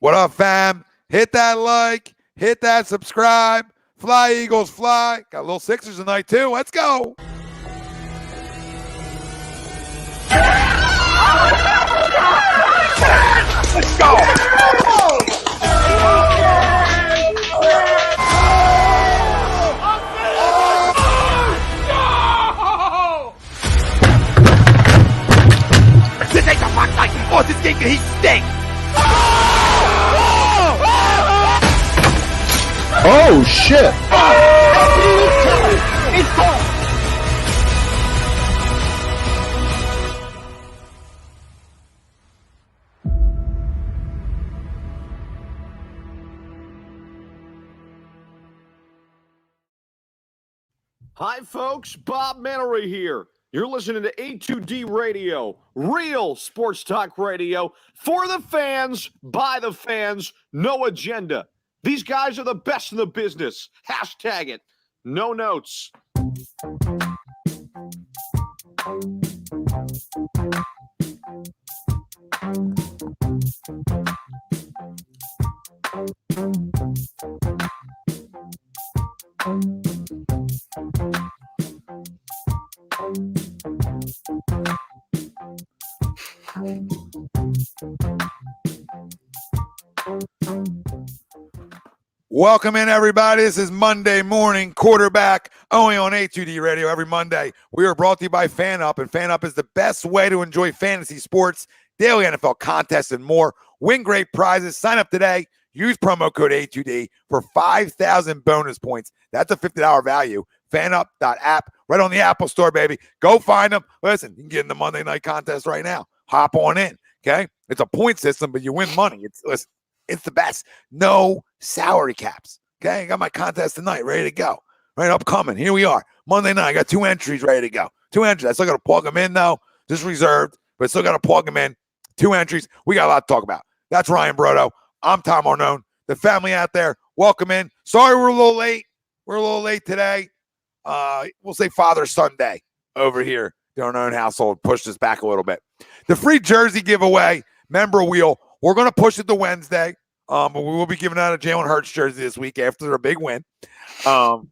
What up, fam? Hit that like, hit that subscribe. Fly, Eagles, fly. Got a little Sixers tonight, too. Let's go. Let's go. This ain't the fuck night. Oh, this game, he stinks. Oh, shit. It's gone. Hi, folks. Bob Mannery here. You're listening to A2D Radio, real sports talk radio for the fans, by the fans, no agenda. These guys are the best in the business. Hashtag it. No notes. Welcome in, everybody. This is Monday morning quarterback, only on A2D Radio every Monday. We are brought to you by FanUp, and FanUp is the best way to enjoy fantasy sports, daily NFL contests, and more. Win great prizes. Sign up today. Use promo code A2D for 5,000 bonus points. That's a $50 value. FanUp.app, right on the Apple Store, baby. Go find them. Listen, you can get in the Monday night contest right now. Hop on in, okay? It's a point system, but you win money. It's the best. No salary caps. Okay, I got my contest tonight ready to go. Right, upcoming. Here we are. Monday night. I got 2 entries ready to go. 2 entries. I still got to plug them in, though. Just reserved, but still got to plug them in. 2 entries. We got a lot to talk about. That's Ryan Brodo. I'm Tom Arnone. The family out there, welcome in. Sorry we're a little late. We're a little late today. We'll say Father-Son Day over here in our own household. Pushed us back a little bit. The free jersey giveaway, member wheel. We're going to push it to Wednesday, but we will be giving out a Jalen Hurts jersey this week after a big win. It's for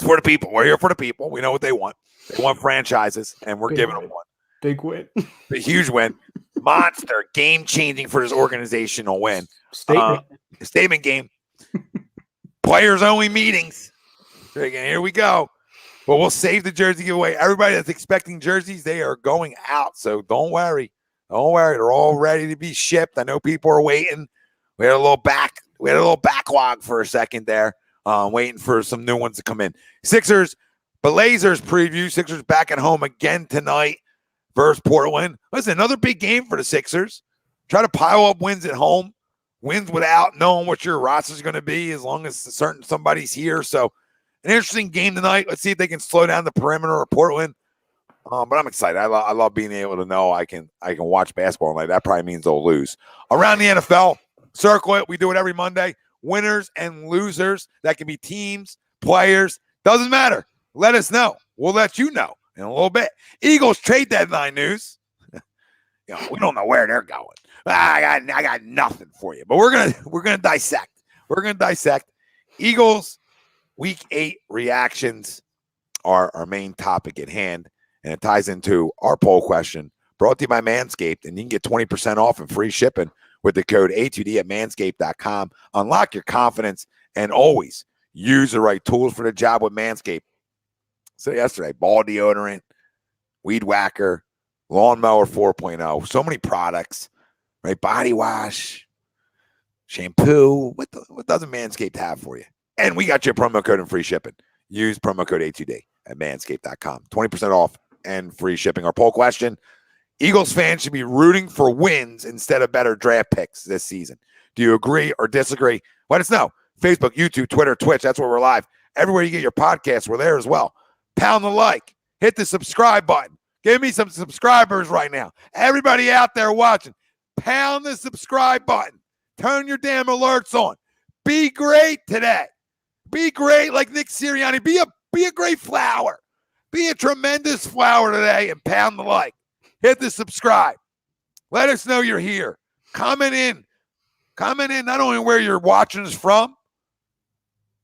the people. We're here for the people. We know what they want. They want franchises, and we're giving them one. Big win. A huge win. Monster. Game-changing for this organizational win. Statement game. Players-only meetings. Here we go. But we'll save the jersey giveaway. Everybody that's expecting jerseys, they are going out, so don't worry. Don't worry, they're all ready to be shipped. I know people are waiting. We had a little backlog for a second there, waiting for some new ones to come in. Sixers, Blazers preview. Sixers back at home again tonight versus Portland. Listen, another big game for the Sixers. Try to pile up wins at home. Wins without knowing what your roster is going to be as long as somebody's here. So an interesting game tonight. Let's see if they can slow down the perimeter of Portland. But I'm excited. I love being able to know I can watch basketball tonight. That probably means they'll lose. Around the NFL, circle it. We do it every Monday. Winners and losers. That can be teams, players. Doesn't matter. Let us know. We'll let you know in a little bit. Eagles trade deadline news. We don't know where they're going. I got nothing for you. But we're gonna dissect. We're gonna dissect. Eagles Week 8 reactions are our main topic at hand. And it ties into our poll question brought to you by Manscaped. And you can get 20% off and free shipping with the code A2D at manscaped.com. Unlock your confidence and always use the right tools for the job with Manscaped. So yesterday, ball deodorant, weed whacker, lawnmower 4.0. So many products, right? Body wash, shampoo. What doesn't Manscaped have for you? And we got your promo code and free shipping. Use promo code A2D at manscaped.com. 20% off and free shipping. Our poll question, Eagles fans should be rooting for wins instead of better draft picks this season. Do you agree or disagree? Let us know. Facebook, YouTube, Twitter, Twitch. That's where we're live. Everywhere you get your podcasts, we're there as well. Pound the like. Hit the subscribe button. Give me some subscribers right now. Everybody out there watching, pound the subscribe button. Turn your damn alerts on. Be great today. Be great like Nick Sirianni. Be a great flower. Be a tremendous flower today and pound the like. Hit the subscribe. Let us know you're here. Comment in. Comment in not only where you're watching us from,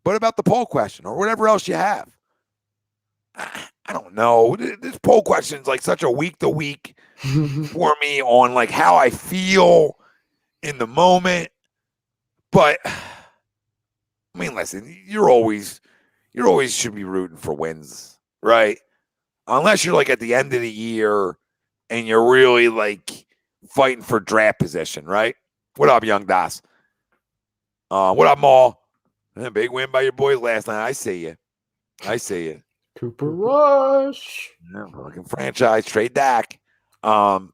but about the poll question or whatever else you have. I don't know. This poll question is like such a week-to-week for me on like how I feel in the moment. But I mean, listen, you're always should be rooting for wins, right? Unless you're like at the end of the year and you're really like fighting for draft position, right? What up, Young Das? What up, Maul? Big win by your boys last night. I see you. Cooper Rush. Yeah, fucking franchise trade Dak. That's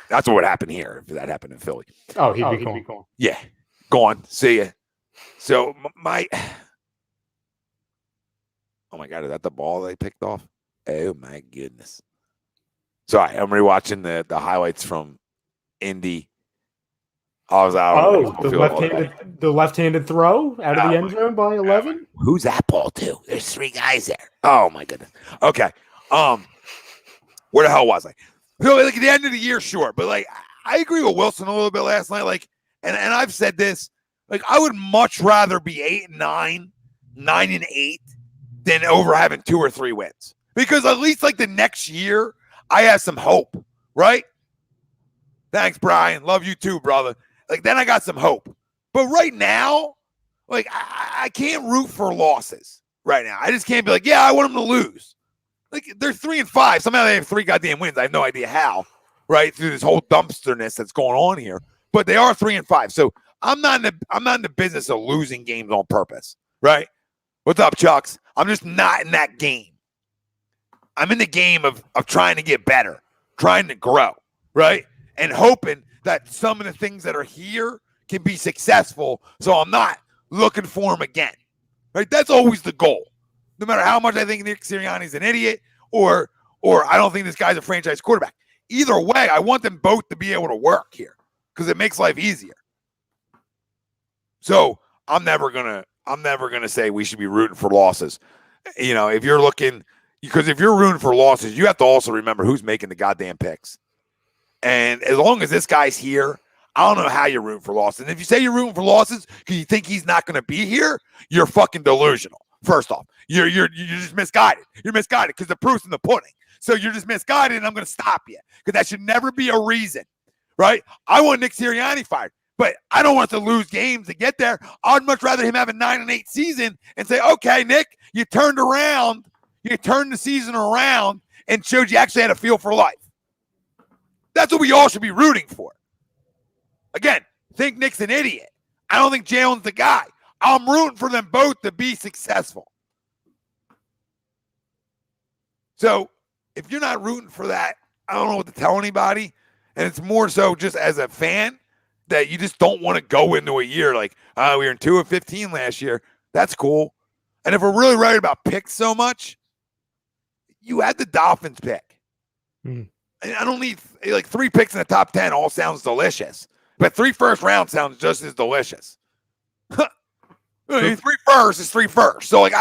what would happen here if that happened in Philly. Oh, he'd be gone. Yeah, gone. See ya. So my, oh my God, is that the ball they picked off? Oh my goodness. Sorry, I'm rewatching the highlights from Indy. I was out. The left-handed throw out of the end zone by 11. Who's that ball to? There's 3 guys there. Oh my goodness. Okay. Where the hell was I? So, like at the end of the year, sure, but like I agree with Wilson a little bit last night. Like, and I've said this. Like, I would much rather be 8-9, 9-8, than over having 2 or 3 wins. Because at least like the next year, I have some hope, right? Thanks, Brian. Love you too, brother. Like, then I got some hope. But right now, like, I can't root for losses right now. I just can't be like, yeah, I want them to lose. Like, they're 3-5. Somehow they have 3 goddamn wins. I have no idea how, right? Through this whole dumpsterness that's going on here. But they are 3-5. So I'm not in the business of losing games on purpose, right? What's up, Chucks? I'm just not in that game. I'm in the game of trying to get better, trying to grow, right? And hoping that some of the things that are here can be successful, so I'm not looking for them again, right? That's always the goal. No matter how much I think Nick Sirianni's an idiot or I don't think this guy's a franchise quarterback. Either way, I want them both to be able to work here because it makes life easier. So I'm never gonna say we should be rooting for losses. You know, if you're rooting for losses, you have to also remember who's making the goddamn picks. And as long as this guy's here, I don't know how you're rooting for losses. And if you say you're rooting for losses because you think he's not going to be here, you're fucking delusional. First off, you're just misguided. You're misguided because the proof's in the pudding. So you're just misguided, and I'm going to stop you because that should never be a reason, right? I want Nick Sirianni fired, but I don't want to lose games to get there. I'd much rather him have a 9-8 season and say, okay, Nick, you turned around. You turned the season around and showed you actually had a feel for life. That's what we all should be rooting for. Again, think Nick's an idiot. I don't think Jalen's the guy. I'm rooting for them both to be successful. So if you're not rooting for that, I don't know what to tell anybody. And it's more so just as a fan that you just don't want to go into a year like, we were in 2-15 last year. That's cool. And if we're really right about picks so much, you had the Dolphins pick. I don't need like 3 picks in the top 10 all sounds delicious. But 3 first rounds sounds just as delicious. 3 first is 3 first. So like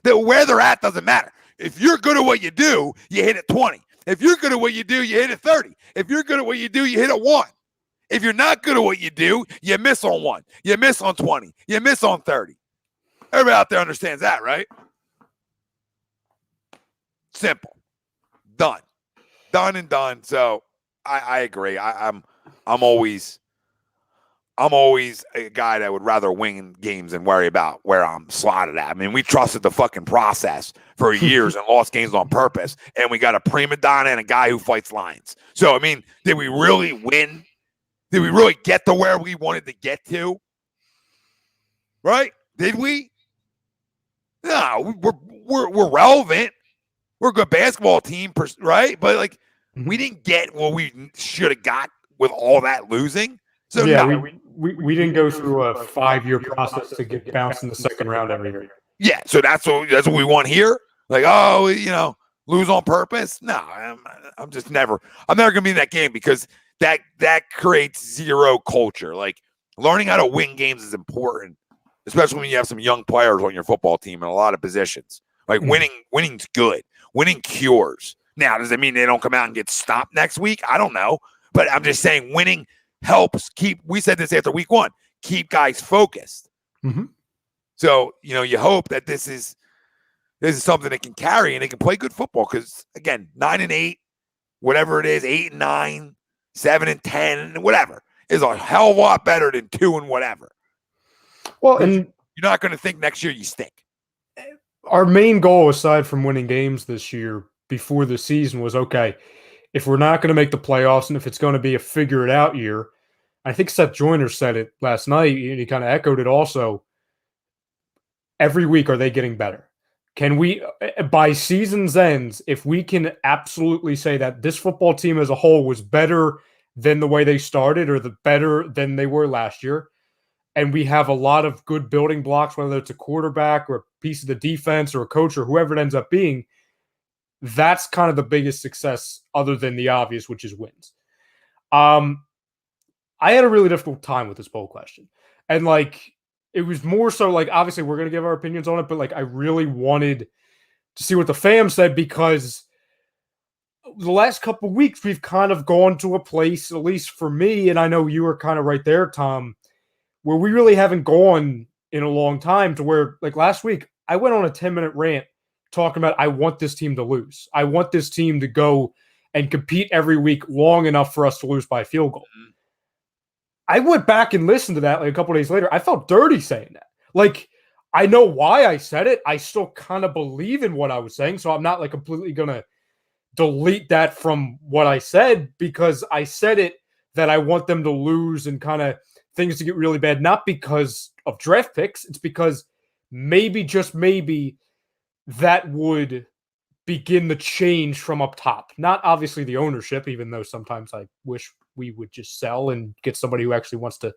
where they're at doesn't matter. If you're good at what you do, you hit at 20. If you're good at what you do, you hit at 30. If you're good at what you do, you hit at 1. If you're not good at what you do, you miss on 1. You miss on 20. You miss on 30. Everybody out there understands that, right? Simple. Done and done. So I agree. I'm always a guy that would rather win games than worry about where I'm slotted at. I mean, we trusted the fucking process for years and lost games on purpose. And we got a prima donna and a guy who fights lions. So, I mean, did we really win? Did we really get to where we wanted to get to? Right? Did we? No, we're relevant. We're a good basketball team, right? But like, we didn't get what we should have got with all that losing. So yeah, no. we didn't go through a 5-year process to get bounced in the second round every year. Yeah, so that's what we want here. Like, lose on purpose. No, I'm never gonna be in that game because that creates zero culture. Like, learning how to win games is important, especially when you have some young players on your football team in a lot of positions. Like winning's good. Winning cures. Now, does it mean they don't come out and get stopped next week? I don't know. But I'm just saying winning helps we said this after week 1, keep guys focused. Mm-hmm. So, you hope that this is something that can carry and they can play good football. Because again, 9-8, whatever it is, 8-9, 7-10, whatever, is a hell of a lot better than 2 and whatever. Well, and you're not going to think next year you stink. Our main goal, aside from winning games this year before the season, was okay, if we're not going to make the playoffs and if it's going to be a figure it out year, I think Seth Joyner said it last night, and he kind of echoed it also. Every week, are they getting better? Can we, by season's ends, if we can absolutely say that this football team as a whole was better than the way they started or better than they were last year, and we have a lot of good building blocks, whether it's a quarterback or a piece of the defense or a coach or whoever it ends up being, that's kind of the biggest success other than the obvious, which is wins. I had a really difficult time with this poll question. And it was more so obviously we're going to give our opinions on it, but I really wanted to see what the fam said, because the last couple of weeks we've kind of gone to a place, at least for me, and I know you were kind of right there, Tom, where we really haven't gone in a long time, to where last week I went on a 10-minute rant talking about I want this team to lose. I want this team to go and compete every week long enough for us to lose by a field goal. Mm-hmm. I went back and listened to that a couple of days later. I felt dirty saying that. I know why I said it. I still kind of believe in what I was saying, so I'm not completely going to delete that from what I said, because I said it that I want them to lose and kind of things to get really bad, not because of draft picks. It's because maybe, just maybe, that would begin the change from up top. Not obviously the ownership, even though sometimes I wish we would just sell and get somebody who actually wants to,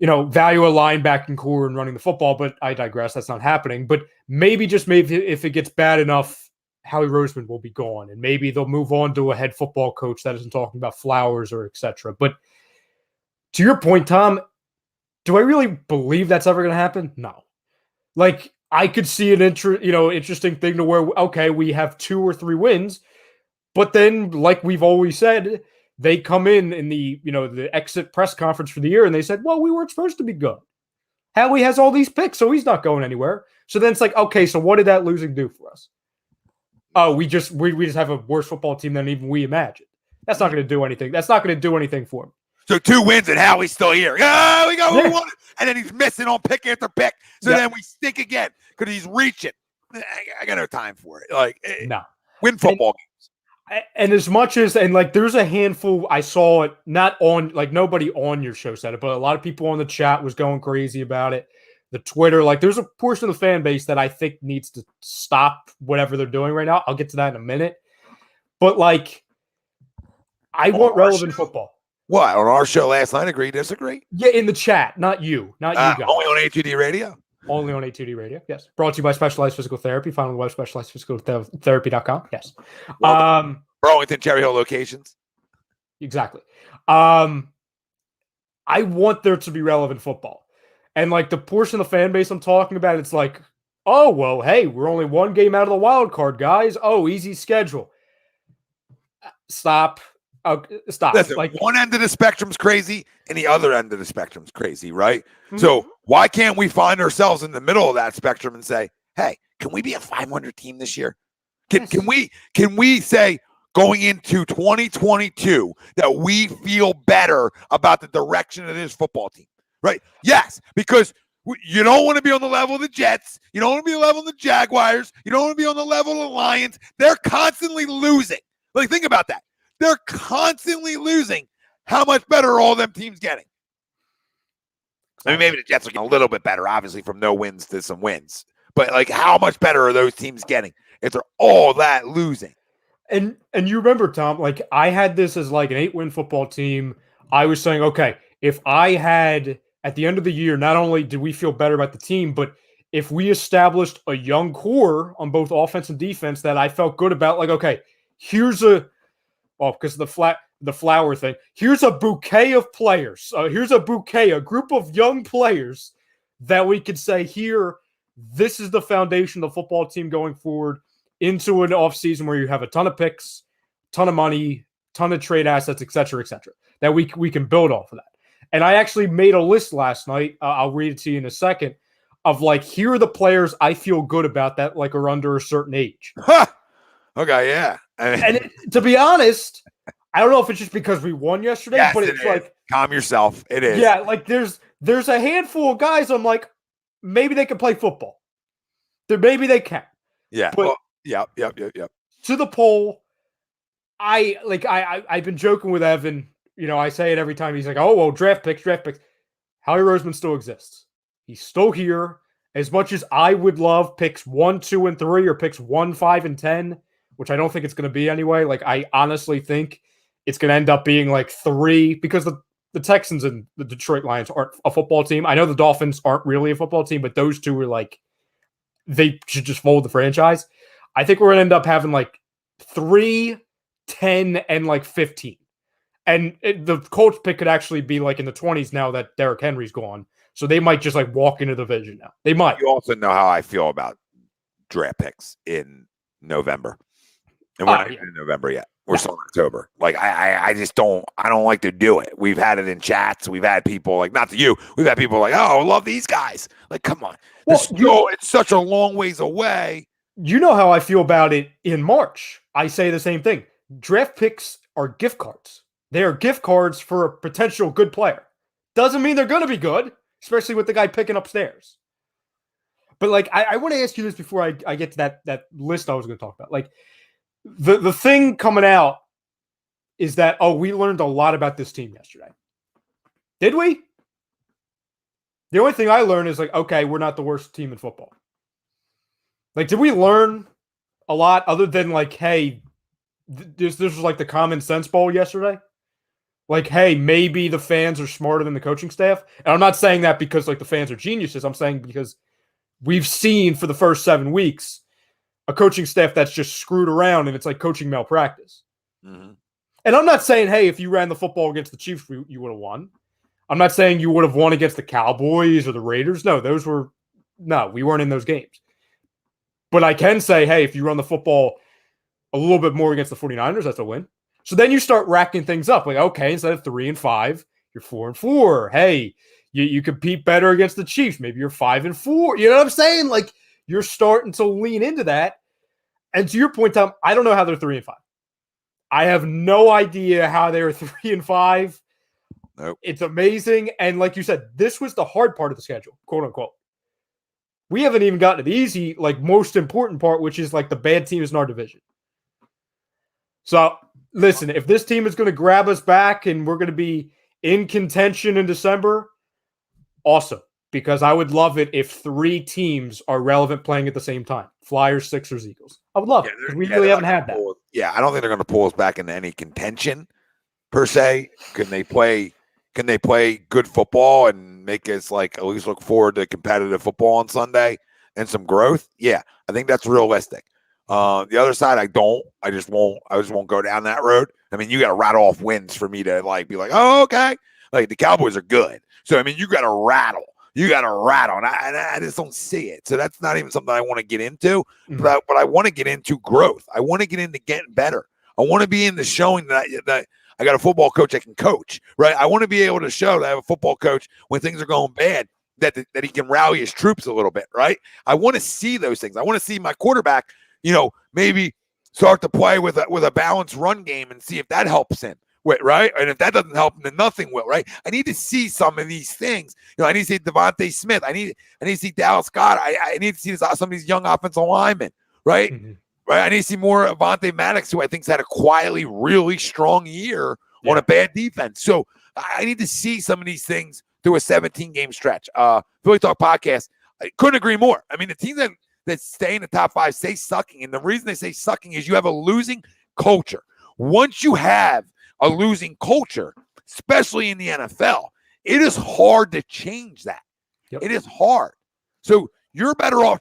value a linebacking core and running the football. But I digress. That's not happening. But maybe, just maybe, if it gets bad enough, Howie Roseman will be gone, and maybe they'll move on to a head football coach that isn't talking about Flowers or etc. But to your point, Tom, do I really believe that's ever going to happen? No. I could see an interesting thing to where, okay, we have 2 or 3 wins, but then, like we've always said, they come in the, the exit press conference for the year, and they said, well, we weren't supposed to be good. Howie has all these picks, so he's not going anywhere. So then it's okay, so what did that losing do for us? Oh, we just have a worse football team than even we imagined. That's not going to do anything. That's not going to do anything for him. So 2 wins and Howie's still here. Oh, we got what we wanted. And then he's missing on pick after pick. So then we stink again because he's reaching. I got no time for it. No. Win football games. And as much as, there's a handful, I saw it, not on, nobody on your show said it, but a lot of people on the chat was going crazy about it. The Twitter, there's a portion of the fan base that I think needs to stop whatever they're doing right now. I'll get to that in a minute. But, I want relevant football. What, on our show last night, agree, disagree? Yeah, in the chat, not you guys. Only on A2D Radio? Only on A2D Radio, yes. Brought to you by Specialized Physical Therapy. Find on the web, specializedphysicaltherapy.com, yes. Burlington, Cherry Hill locations. Exactly. I want there to be relevant football. And, the portion of the fan base I'm talking about, it's oh, well, hey, we're only 1 game out of the wild card, guys. Oh, easy schedule. Stop. Stop. Listen, one end of the spectrum's crazy and the other end of the spectrum's crazy, right? Mm-hmm. So why can't we find ourselves in the middle of that spectrum and say, hey, can we be a 500 team this year? Can we say going into 2022 that we feel better about the direction of this football team, right? Yes, because you don't want to be on the level of the Jets. You don't want to be on the level of the Jaguars. You don't want to be on the level of the Lions. They're constantly losing. Think about that. They're constantly losing. How much better are all them teams getting? I mean, maybe the Jets are getting a little bit better, obviously, from no wins to some wins. But, how much better are those teams getting if they're all that losing? And you remember, Tom, I had this as an 8-win football team. I was saying, okay, if I had, at the end of the year, not only did we feel better about the team, but if we established a young core on both offense and defense that I felt good about, okay, here's because of the flower thing. Here's a bouquet of players. Here's a group of young players that we could say here, this is the foundation of the football team going forward into an offseason where you have a ton of picks, ton of money, ton of trade assets, et cetera, that we can build off of that. And I actually made a list last night. I'll read it to you in a second of like, here are the players I feel good about that like are under a certain age. Okay, yeah. To be honest, I don't know if it's just because we won yesterday, yes, but it's like, calm yourself. It is. Yeah, like there's a handful of guys I'm like, maybe they can play football. Maybe they can. Yeah. But yep. To the poll, I've been joking with Evan. You know, I say it every time. He's like, oh, well, draft picks. Howie Roseman still exists. He's still here. As much as I would love picks 1, 2, and 3, or picks 1, 5, and 10, which I don't think it's going to be anyway. Like, I honestly think it's going to end up being like 3, because the Texans and the Detroit Lions aren't a football team. I know the Dolphins aren't really a football team, but those two are like, they should just fold the franchise. I think we're going to end up having like 3, 10, and like 15. And the Colts pick could actually be like in the 20s now that Derrick Henry's gone. So they might just like walk into the division now. They might. You also know how I feel about draft picks in November. And we're not even in November yet. We're still in October. Like I just don't like to do it. We've had it in chats. We've had people like, not to you, we've had people like, oh, I love these guys. Like, come on. Well, it's such a long ways away. You know how I feel about it in March. I say the same thing. Draft picks are gift cards. They are gift cards for a potential good player. Doesn't mean they're going to be good, especially with the guy picking upstairs. But like, I want to ask you this before I get to that list I was going to talk about. Like, the thing coming out is that, we learned a lot about this team yesterday. Did we? The only thing I learned is like, okay, we're not the worst team in football. Like, did we learn a lot other than like, hey, this was like the common sense bowl yesterday? Like, hey, maybe the fans are smarter than the coaching staff. And I'm not saying that because like the fans are geniuses. I'm saying because we've seen for the first 7 weeks a coaching staff that's just screwed around, and it's like coaching malpractice. Mm-hmm. And I'm not saying, hey, if you ran the football against the Chiefs, you would have won. I'm not saying you would have won against the Cowboys or the Raiders. No, we weren't in those games. But I can say, hey, if you run the football a little bit more against the 49ers, that's a win. So then you start racking things up. Like, okay, instead of 3-5, you're 4-4. Hey, you compete better against the Chiefs. Maybe you're 5-4. You know what I'm saying? Like, you're starting to lean into that. And to your point, Tom, I don't know how they're 3-5. I have no idea how they were 3-5. Nope. It's amazing. And like you said, this was the hard part of the schedule, quote unquote. We haven't even gotten to the easy, like most important part, which is like the bad teams in our division. So listen, if this team is going to grab us back and we're going to be in contention in December, awesome. Because I would love it if 3 teams are relevant playing at the same time. Flyers, Sixers, Eagles. I would love it because we really haven't had that. I don't think they're going to pull us back into any contention per se. Can they play good football and make us like at least look forward to competitive football on Sunday and some growth? Yeah, I think that's realistic. The other side, I don't. I just won't go down that road. I mean, you got to rattle off wins for me to like be like, oh, okay. Like the Cowboys are good. So, I mean, you got to rattle. And I just don't see it. So that's not even something I want to get into. Mm-hmm. But I want to get into growth. I want to get into getting better. I want to be into showing that I got a football coach that can coach, right? I want to be able to show that I have a football coach when things are going bad, that he can rally his troops a little bit, right? I want to see those things. I want to see my quarterback, maybe start to play with a balanced run game and see if that helps him. Right? And if that doesn't help, then nothing will, right? I need to see some of these things. I need to see Devontae Smith. I need to see Dallas Scott. I need to see some of these young offensive linemen, right? Mm-hmm. Right? I need to see more Avonte Maddox, who I think's had a quietly really strong year on a bad defense. So I need to see some of these things through a 17-game stretch. Philly Talk Podcast, I couldn't agree more. I mean, the teams that stay in the top 5 stay sucking. And the reason they say sucking is you have a losing culture. Once you have a losing culture, especially in the NFL, it is hard to change that. Yep. It is hard. So you're better off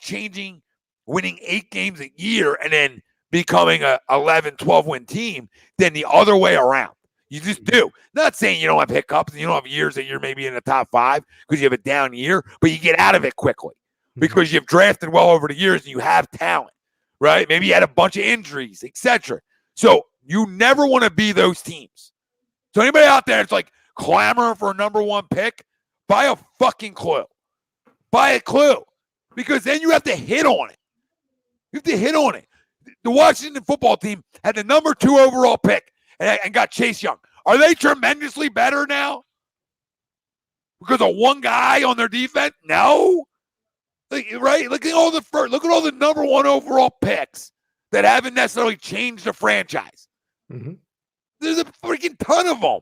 winning 8 games a year and then becoming a 11, 12-win team than the other way around. You just do. Not saying you don't have hiccups and you don't have years that you're maybe in the top 5 because you have a down year, but you get out of it quickly because you've drafted well over the years and you have talent, right? Maybe you had a bunch of injuries, etc. So you never want to be those teams. So anybody out there, it's like, clamoring for a number one pick, buy a fucking clue. Buy a clue. Because then you have to hit on it. You have to hit on it. The Washington football team had the number 2 overall pick and got Chase Young. Are they tremendously better now? Because of one guy on their defense? No. Right? Look at all the number 1 overall picks that haven't necessarily changed the franchise. Mm-hmm. There's a freaking ton of them.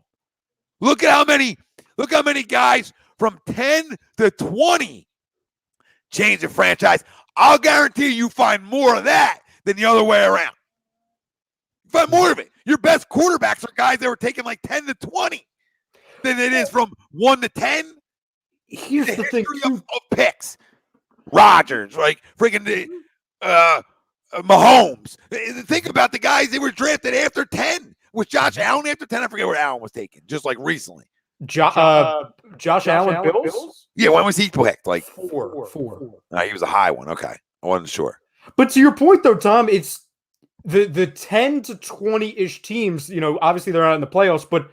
Look how many guys from 10 to 20 change the franchise. I'll guarantee you find more of that than the other way around. You find more of it. Your best quarterbacks are guys that were taken like 10 to 20 than it is from 1 to 10. Here's the thing of picks. Rodgers, like freaking Mahomes. Think about the guys they were drafted after 10. Was Josh Allen after 10? I forget where Allen was taken, just like recently. Josh Allen, Bills? Yeah, when was he picked? Like 4. He was a high one. Okay. I wasn't sure. But to your point, though, Tom, it's the 10 to 20-ish teams, obviously they're not in the playoffs, but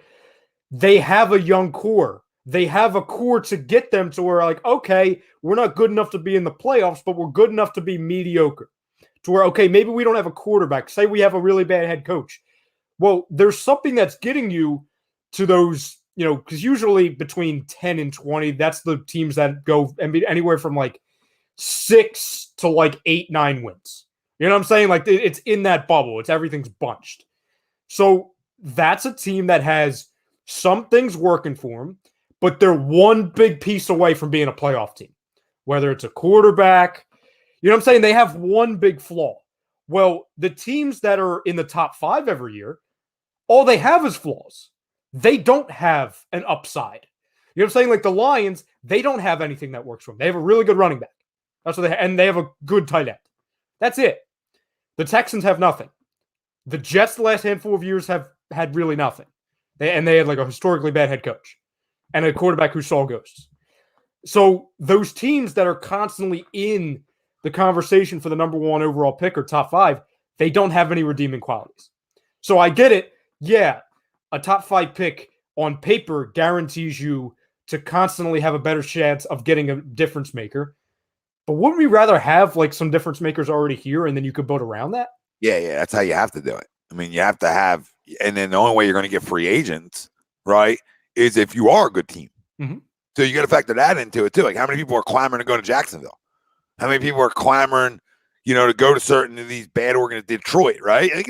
they have a young core. They have a core to get them to where, like, okay, we're not good enough to be in the playoffs, but we're good enough to be mediocre. To where, okay, maybe we don't have a quarterback. Say we have a really bad head coach. Well, there's something that's getting you to those, because usually between 10 and 20, that's the teams that go anywhere from like 6 to like 8, 9 wins. You know what I'm saying? Like it's in that bubble. Everything's bunched. So that's a team that has some things working for them, but they're one big piece away from being a playoff team. Whether it's a quarterback, you know what I'm saying? They have one big flaw. Well, the teams that are in the top 5 every year, all they have is flaws. They don't have an upside. You know what I'm saying? Like the Lions, they don't have anything that works for them. They have a really good running back. That's what they have, and they have a good tight end. That's it. The Texans have nothing. The Jets, the last handful of years, have had really nothing. They had like a historically bad head coach and a quarterback who saw ghosts. So those teams that are constantly in the conversation for the number 1 overall pick or top 5, they don't have any redeeming qualities. So I get it. Yeah, a top 5 pick on paper guarantees you to constantly have a better chance of getting a difference maker. But wouldn't we rather have like some difference makers already here and then you could build around that? Yeah, that's how you have to do it. I mean, you have to have, and then the only way you're going to get free agents, right, is if you are a good team. Mm-hmm. So you got to factor that into it too. Like how many people are clamoring to go to Jacksonville? How many people are clamoring, to go to certain of these bad organizations, Detroit, right? Like,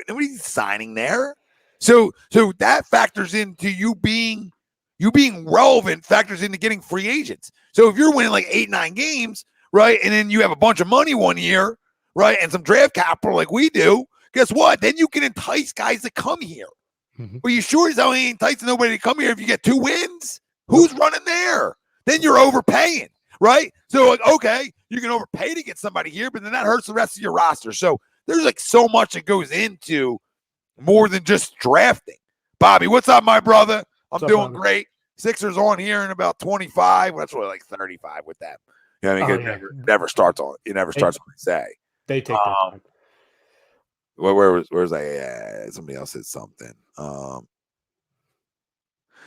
nobody's signing there. So that factors into you being relevant, factors into getting free agents. So if you're winning like 8, 9 games, right, and then you have a bunch of money one year, right, and some draft capital like we do, guess what? Then you can entice guys to come here. Mm-hmm. But you sure as hell ain't enticing nobody to come here if you get 2 wins? Who's running there? Then you're overpaying, right? So, like, okay, you can overpay to get somebody here, but then that hurts the rest of your roster. So there's like so much that goes into more than just drafting. Bobby, what's up, my brother? I'm doing great. Sixers on here in about 25. Well, that's really like 35 with them. You know what I mean? It never starts on. It never starts on the say. They take their time. Where's that? Yeah, somebody else said something.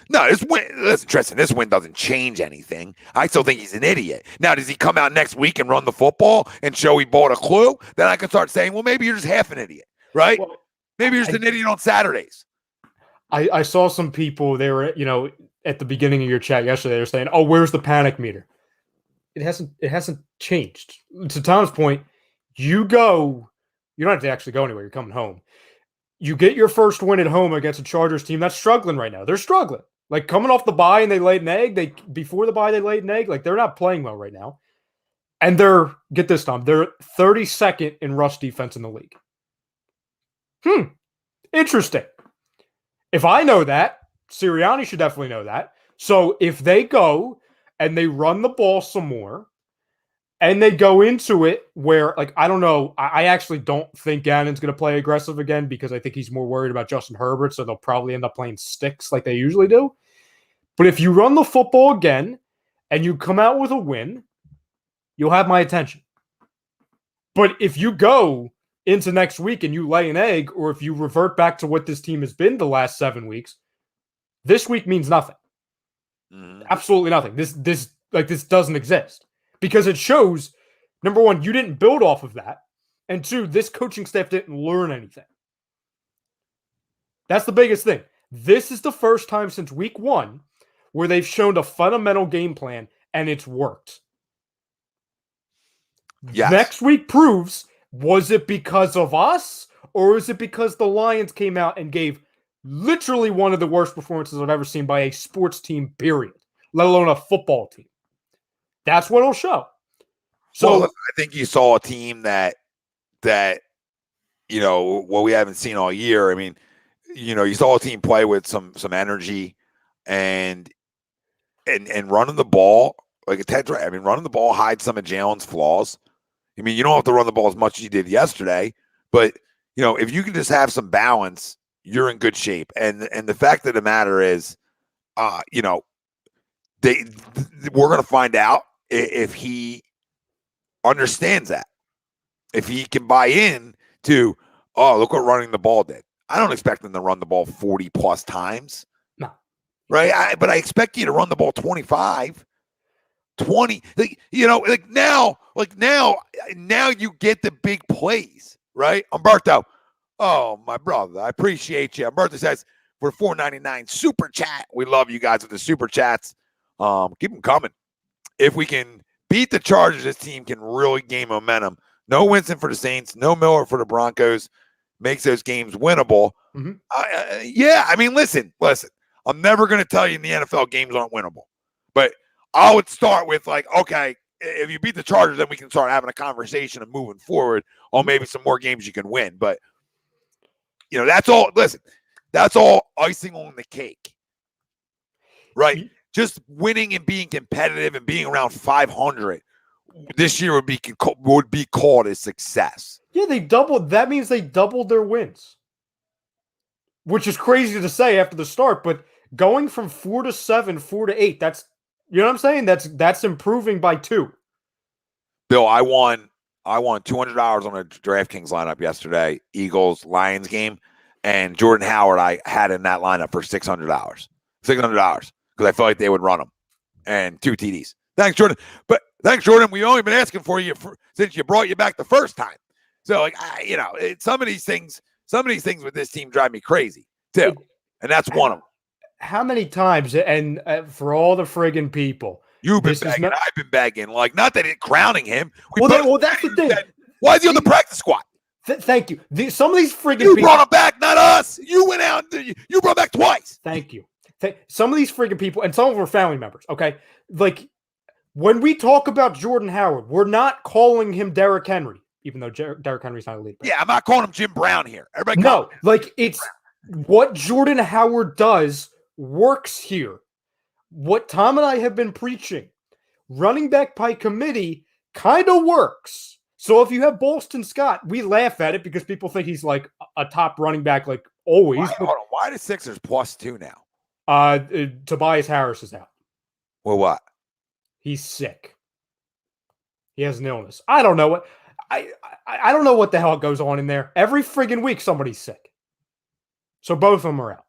No, this win. Listen, Tristan, this win doesn't change anything. I still think he's an idiot. Now, does he come out next week and run the football and show he bought a clue? Then I can start saying, well, maybe you're just half an idiot, right? Well, maybe you're just an idiot on Saturdays. I saw some people, they were, at the beginning of your chat yesterday, they were saying, oh, where's the panic meter? It hasn't changed. To Tom's point, you don't have to actually go anywhere. You're coming home. You get your first win at home against a Chargers team that's struggling right now. They're struggling. Like coming off the bye and they laid an egg. Before the bye, they laid an egg. Like they're not playing well right now. And get this, Tom, they're 32nd in rush defense in the league. Interesting. If I know that, Sirianni should definitely know that. So if they go and they run the ball some more and they go into it where, like, I don't know, I actually don't think Gannon's going to play aggressive again because I think he's more worried about Justin Herbert, so they'll probably end up playing sticks like they usually do. But if you run the football again and you come out with a win, you'll have my attention. But if you go into next week and you lay an egg, or if you revert back to what this team has been the last 7 weeks, This week means nothing. Absolutely nothing. This doesn't exist because it shows, number one, you didn't build off of that, and two, this coaching staff didn't learn anything. That's the biggest thing. This is the first time since week 1 where they've shown a fundamental game plan and it's worked. Yes. Next week proves, was it because of us or is it because the Lions came out and gave literally one of the worst performances I've ever seen by a sports team, period, let alone a football team? That's what it'll show. So I think you saw a team that what we haven't seen all year. I mean, you saw a team play with some energy and running the ball like a tetra. I mean, running the ball hides some of Jalen's flaws. I mean, you don't have to run the ball as much as you did yesterday, but if you can just have some balance, you're in good shape. And the fact of the matter is, we're going to find out if he understands that, if he can buy in to, oh, look what running the ball did. I don't expect them to run the ball 40 plus times. No. Right. But I expect you to run the ball 25, 20, now you get the big plays, right? Umberto. Oh, my brother. I appreciate you. Umberto says for $4.99 super chat. We love you guys with the super chats. Keep them coming. If we can beat the Chargers, this team can really gain momentum. No Winston for the Saints, no Miller for the Broncos. Makes those games winnable. Mm-hmm. I mean, listen. I'm never going to tell you in the NFL games aren't winnable. But I would start with okay, if you beat the Chargers, then we can start having a conversation and moving forward on maybe some more games you can win. But, that's all. Listen, that's all icing on the cake. Right? Just winning and being competitive and being around 500 this year would be called a success. Yeah, that means they doubled their wins. Which is crazy to say after the start, but going from 4 to 7, 4 to 8, that's, you know what I'm saying? That's improving by 2. Bill, I won $200 on a DraftKings lineup yesterday, Eagles Lions game, and Jordan Howard I had in that lineup for $600 because I felt like they would run them and 2 TDs. Thanks, Jordan. But thanks, Jordan. We've only been asking for you since you brought you back the first time. So, some of these things with this team drive me crazy too, and that's one of them. How many times, and for all the friggin' people, you've been begging, I've been begging, not that it's crowning him. That's the thing. Why is he on the practice squad? Thank you. Some of these friggin' people. You people, brought him back, not us. You went out. You brought him back twice. Thank you. Some of these friggin' people, and some of them are family members. Okay, when we talk about Jordan Howard, we're not calling him Derrick Henry. Even though Derrick Henry's not a lead. Yeah, I'm not calling him Jim Brown here. Everybody no, it's what Jordan Howard does works here. What Tom and I have been preaching, running back by committee kind of works. So if you have Bolston Scott, we laugh at it because people think he's like a top running back always. Why the Sixers +2 now? Tobias Harris is out. Well, what? He's sick. He has an illness. I don't know what. I don't know what the hell goes on in there. Every friggin' week, somebody's sick. So both of them are out.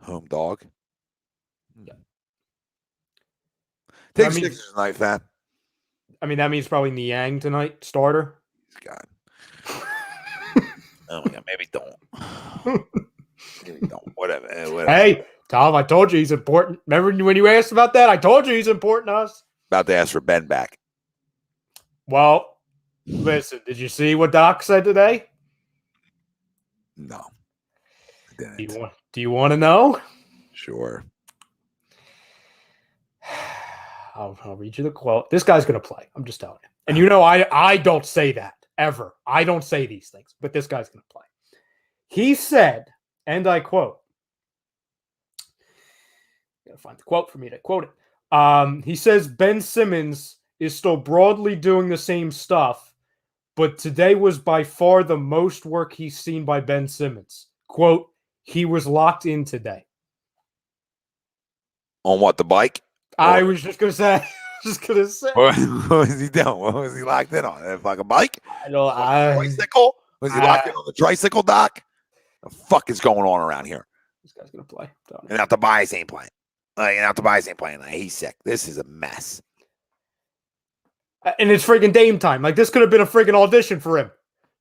Home dog. Yeah. Take Sixers tonight, fam. I mean, that means probably Niang tonight, starter. God. Oh, yeah, maybe don't. Maybe don't. Whatever. Hey, Tom, I told you he's important. Remember when you asked about that? I told you he's important to us. About to ask for Ben back. Well, listen, did you see what Doc said today? No. I didn't. Do you want to know? Sure. I'll read you the quote. This guy's going to play. I'm just telling you. And I don't say that ever. I don't say these things, but this guy's going to play. He said, and I quote, got to find the quote for me to quote it. He says, Ben Simmons is still broadly doing the same stuff, but today was by far the most work he's seen by Ben Simmons. Quote, he was locked in today. On what, the bike? I was just going to say. What was he doing? What was he locked in on? Like a bike? Tricycle? Was he locked in on the tricycle, Doc? The fuck is going on around here? This guy's gonna play. And now Tobias ain't playing. Like, he's sick. This is a mess. And it's friggin' Dame time. Like, this could have been a friggin' audition for him.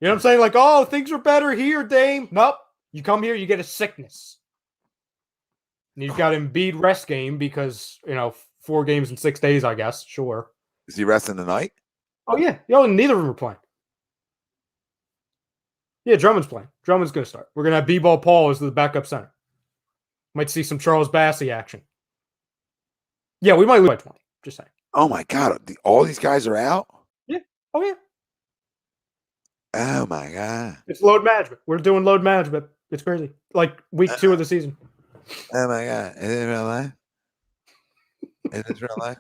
You know what I'm saying? Like, oh, things are better here, Dame. Nope. You come here, you get a sickness. And you've got Embiid rest game because, 4 games in 6 days, I guess. Sure. Is he resting tonight? Oh, yeah. Neither of them are playing. Yeah, Drummond's playing. Drummond's going to start. We're going to have B-Ball Paul as the backup center. Might see some Charles Bassey action. Yeah, we might lose by 20. Just saying. Oh, my God. All these guys are out? Yeah. Oh, yeah. Oh, my God. It's load management. We're doing load management. It's crazy. Like week 2 of the season. Oh, my God. Is it real life? Is this real life?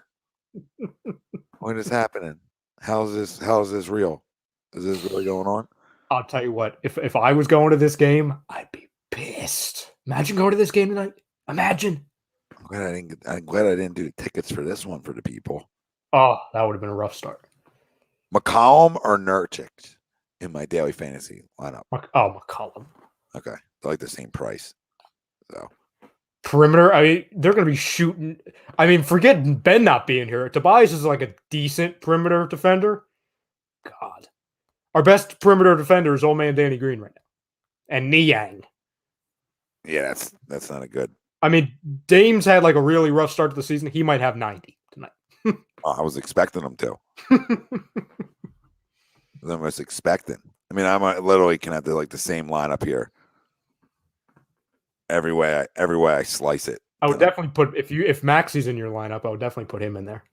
What is happening? How is this real? Is this really going on? I'll tell you what. If I was going to this game, I'd be pissed. Imagine going to this game tonight. Imagine. I'm glad I didn't do tickets for this one for the people. Oh, that would have been a rough start. McCollum or Nurkic in my daily fantasy lineup? McCollum. Okay. They're like the same price. So perimeter, I mean, they're going to be shooting. I mean, forget Ben not being here. Tobias is like a decent perimeter defender. God. Our best perimeter defender is old man Danny Green right now. And Niang. Yeah, that's not a good. I mean, Dame's had like a really rough start to the season. He might have 90 tonight. I was expecting him to. I was expecting. I mean, I literally can have the same lineup here. Every way I slice it. I would definitely put if Maxi's in your lineup, I would definitely put him in there.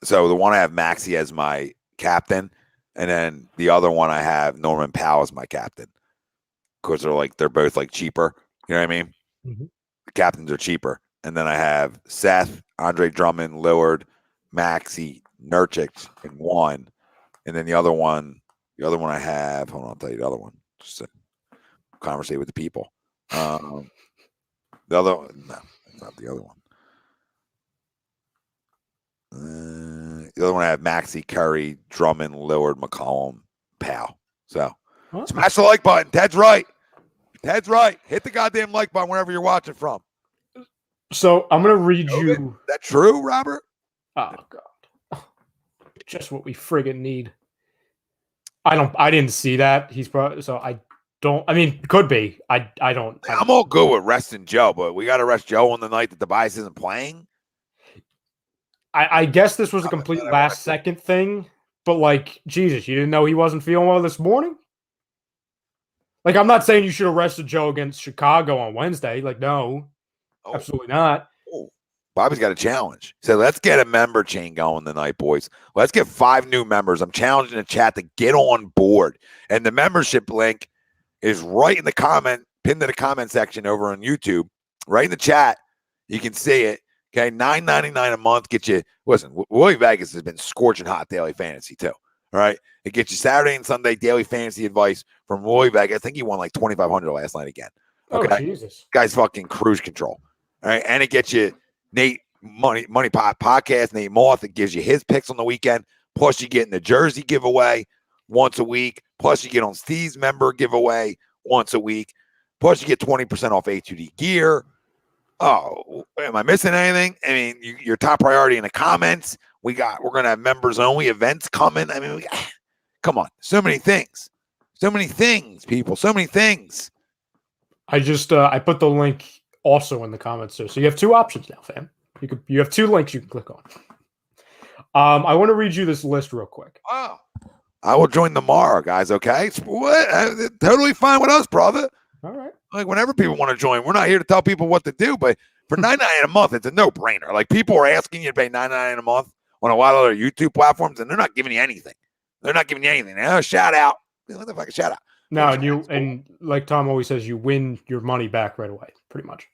So the one I have Maxi as my captain, and then the other one I have Norman Powell as my captain. Because they're both like cheaper. You know what I mean? Mm-hmm. The captains are cheaper. And then I have Seth, Andre Drummond, Lillard, Maxi, Nurkic in one. And then the other one I have, hold on, I'll tell you the other one. Just to conversate with the people. The other one, no, that's not the other one. The other one I have Maxi, Curry, Drummond, Lillard, McCollum, Powell. So smash the like button. Ted's right. Hit the goddamn like button wherever you're watching from. So I'm gonna read you. That true, Robert? Oh God. Just what we friggin' need. I didn't see that. He's probably so I don't. I mean, could be. I'm all good with resting Joe, but we got to rest Joe on the night that Tobias isn't playing. I guess this was a complete last second thing, but like Jesus, you didn't know he wasn't feeling well this morning. Like, I'm not saying you should have rested Joe against Chicago on Wednesday. Like, no, absolutely not. Oh. Bobby's got a challenge. So let's get a member chain going tonight, boys. Let's get 5 new members. I'm challenging the chat to get on board. And the membership link is right in the comment, pinned to the comment section over on YouTube. Right in the chat. You can see it. Okay, $9.99 a month get you. Listen, Willie Vegas has been scorching hot daily fantasy too. All right. It gets you Saturday and Sunday daily fantasy advice from Willie Vegas. I think he won like $2,500 last night again. Okay. Oh, Jesus. Guy's fucking cruise control. All right. And it gets you Nate Money Pot Podcast, Nate Moth. It gives you his picks on the weekend. Plus, you get in the jersey giveaway once a week. Plus, you get on Steve's member giveaway once a week. Plus, you get 20% off A2D gear. Oh, am I missing anything? I mean, your top priority in the comments. We're gonna have members only events coming. I mean, come on, so many things, people, so many things. I just I put the link also in the comments too. So you have 2 options now, fam. You have 2 links you can click on. I want to read you this list real quick. Oh, I will join tomorrow, guys. Okay, totally fine with us, brother. All right. Like whenever people want to join, we're not here to tell people what to do, but for $9.99 a month, it's a no-brainer. Like people are asking you to pay $9.99 a month on a lot of other YouTube platforms, and they're not giving you anything. Shout out. What the fuck, shout out. No, and like Tom always says, you win your money back right away, pretty much.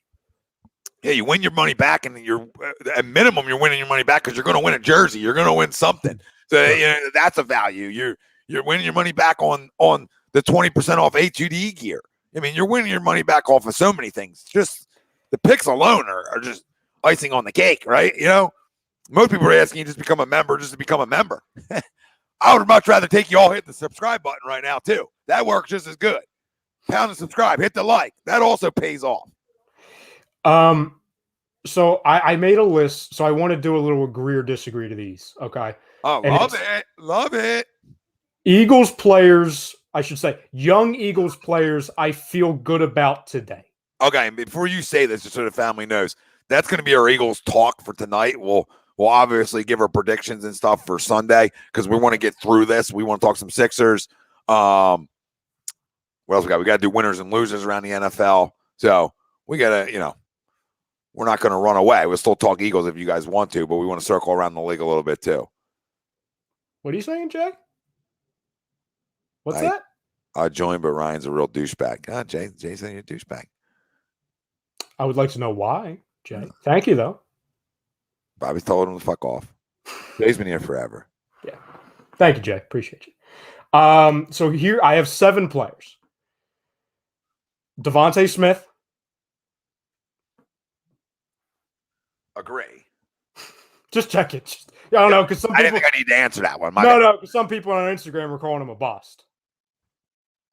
Yeah, you win your money back, and you're at minimum you're winning your money back because you're going to win a jersey. You're going to win something. So that's a value. You're winning your money back on the 20% off A2D gear. I mean, you're winning your money back off of so many things. Just the picks alone are just icing on the cake, right? Most people are asking you just to become a member. I would much rather take you all hit the subscribe button right now, too. That works just as good. Pound and subscribe. Hit the like. That also pays off. So I made a list. So I want to do a little agree or disagree to these. Okay. Oh, And love it's it. Love it. Eagles players, I should say, young Eagles players I feel good about today. Okay, and before you say this, just so the family knows, that's going to be our Eagles talk for tonight. We'll obviously give our predictions and stuff for Sunday because we want to get through this. We want to talk some Sixers. What else we got? We got to do winners and losers around the NFL. So we got to, we're not going to run away. We'll still talk Eagles if you guys want to, but we want to circle around the league a little bit too. What are you saying, Jay? What's that? I joined, but Ryan's a real douchebag. God, Jay's saying you're a douchebag. I would like to know why, Jay. Thank you, though. Bobby told him to fuck off. Jay's been here forever. Yeah. Thank you, Jay. Appreciate you. So here I have 7 players. Devontae Smith. Agree. Just check it. I don't know, because some people. I didn't think I need to answer that one. No, because some people on Instagram were calling him a bust.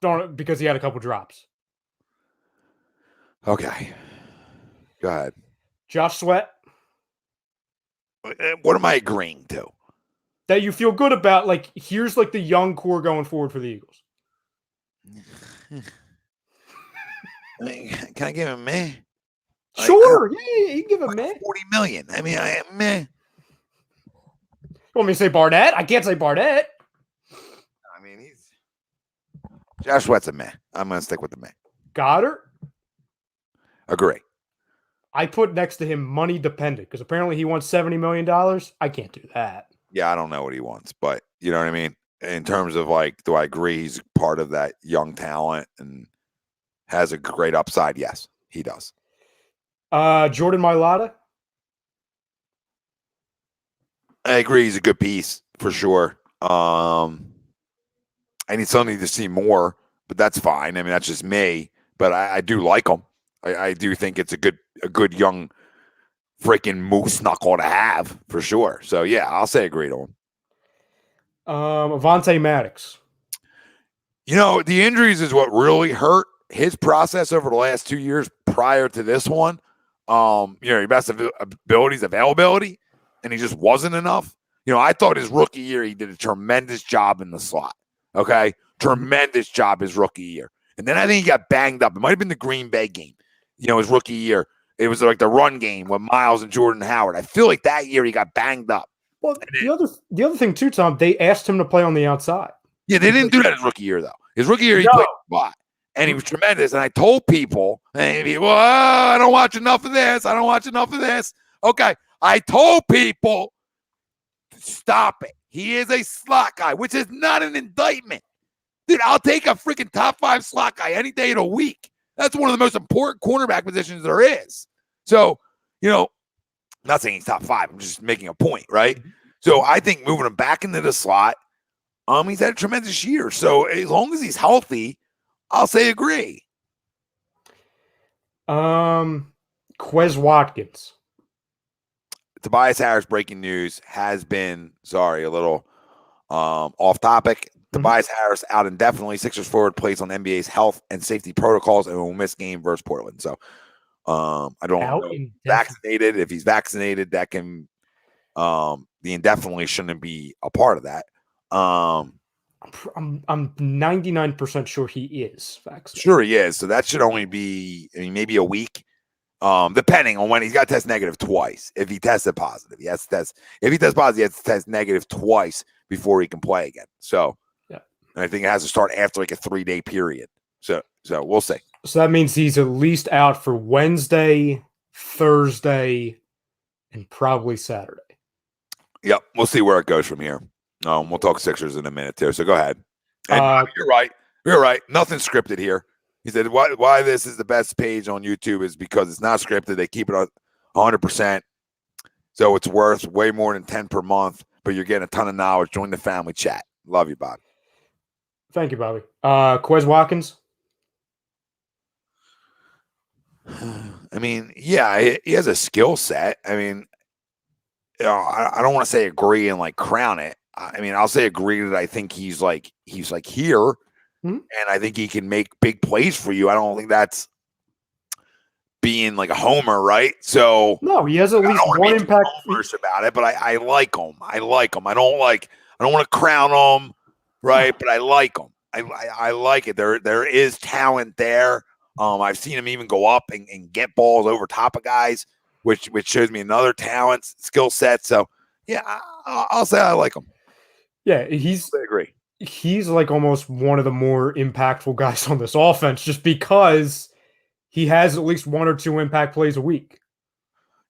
Because he had a couple drops. Okay. Go ahead. Josh Sweat. What am I agreeing to? That you feel good about, like, here's like the young core going forward for the Eagles. Can I give him meh? Sure, yeah, you can give him meh. 40 million. I mean, I am meh. You want me to say Barnett? I can't say Barnett. I mean, Josh Sweat's a meh. I'm going to stick with the meh. Goddard? Agree. I put next to him money dependent because apparently he wants $70 million. I can't do that. Yeah, I don't know what he wants, but you know what I mean? In terms of like, do I agree he's part of that young talent and has a great upside? Yes, he does. Jordan Mailata? I agree he's a good piece for sure. I need something to see more, but that's fine. I mean, that's just me, but I do like him. I do think it's a good young freaking moose knuckle to have for sure. So yeah, I'll say agree to him. Avonte Maddox. The injuries is what really hurt his process over the last 2 years prior to this one. Your best ability is availability, and he just wasn't enough. I thought his rookie year he did a tremendous job in the slot. Okay, tremendous job his rookie year, and then I think he got banged up. It might have been the Green Bay game. His rookie year. It was like the run game with Miles and Jordan Howard. I feel like that year he got banged up. Well, the other thing too, Tom, they asked him to play on the outside. Yeah, they didn't do that his rookie year though. His rookie year he played spot, and he was tremendous. And I told people, I don't watch enough of this. I don't watch enough of this. Okay, I told people, stop it. He is a slot guy, which is not an indictment. Dude, I'll take a freaking top 5 slot guy any day of the week. That's one of the most important cornerback positions there is. So, not saying he's top 5. I'm just making a point, right? So I think moving him back into the slot, he's had a tremendous year. So as long as he's healthy, I'll say agree. Quez Watkins. Tobias Harris, breaking news, has been, a little off topic. Tobias Harris out indefinitely. Sixers forward plays on NBA's health and safety protocols and will miss game versus Portland. So I don't know vaccinated. If he's vaccinated, that can the indefinitely shouldn't be a part of that. I'm 99% sure he is vaccinated. Sure he is. So that should only be maybe a week. Depending on when he's got to test negative twice. If he tested positive, he has to test. If he tests positive, he has to test negative twice before he can play again. So. And I think it has to start after like a 3-day period. So we'll see. So that means he's at least out for Wednesday, Thursday, and probably Saturday. Yep. We'll see where it goes from here. We'll talk Sixers in a minute too. So go ahead. And you're right. You're right. Nothing scripted here. He said why this is the best page on YouTube is because it's not scripted. They keep it 100%. So it's worth way more than 10 per month, but you're getting a ton of knowledge. Join the family chat. Love you, Bob. Thank you, Bobby. Quez Watkins. I mean, yeah, he has a skill set. I mean, I don't want to say agree and like crown it. I mean, I'll say agree that I think he's like here, and I think he can make big plays for you. I don't think that's being like a homer, right? So no, he has at least one impact. Homerish about it, but I like him. I like him. I don't want to crown him, right? But I like him. I like it. There is talent there. I've seen him even go up and get balls over top of guys, which shows me another talent, skill set. So yeah, I'll say I like him. Yeah, I agree. He's like almost one of the more impactful guys on this offense, just because he has at least one or two impact plays a week.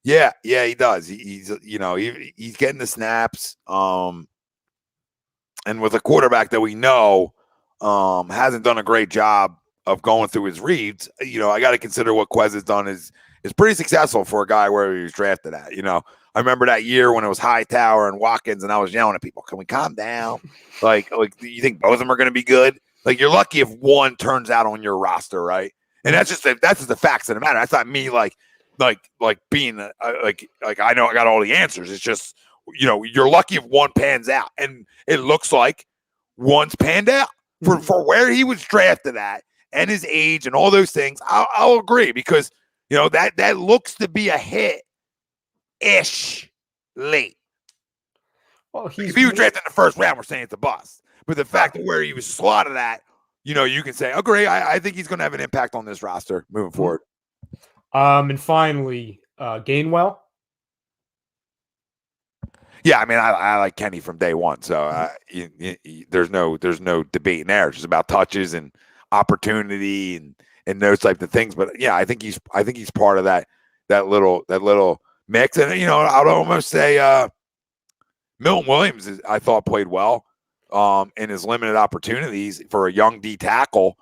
Yeah, he does. He's he's getting the snaps. And with a quarterback that we know hasn't done a great job of going through his reads, I got to consider what Quez has done is pretty successful for a guy where he was drafted at. I remember that year when it was Hightower and Watkins, and I was yelling at people, "Can we calm down? Like, you think both of them are going to be good? Like, you're lucky if one turns out on your roster, right?" And that's just the facts of the matter. That's not me like being like I know I got all the answers. It's just you're lucky if one pans out, and it looks like one's panned out for where he was drafted at and his age and all those things. I'll agree because that looks to be a hit ish late. Well, if he was drafted in the first round, we're saying it's a bust. But the fact that where he was slotted at, you can say, "Agree." I think he's going to have an impact on this roster moving forward. And finally, Gainwell. Yeah, I mean, I like Kenny from day one, so there's no debate in there. It's just about touches and opportunity and those type of things. But yeah, I think he's part of that little mix. And I'd almost say Milton Williams I thought played well in his limited opportunities for a young D tackle.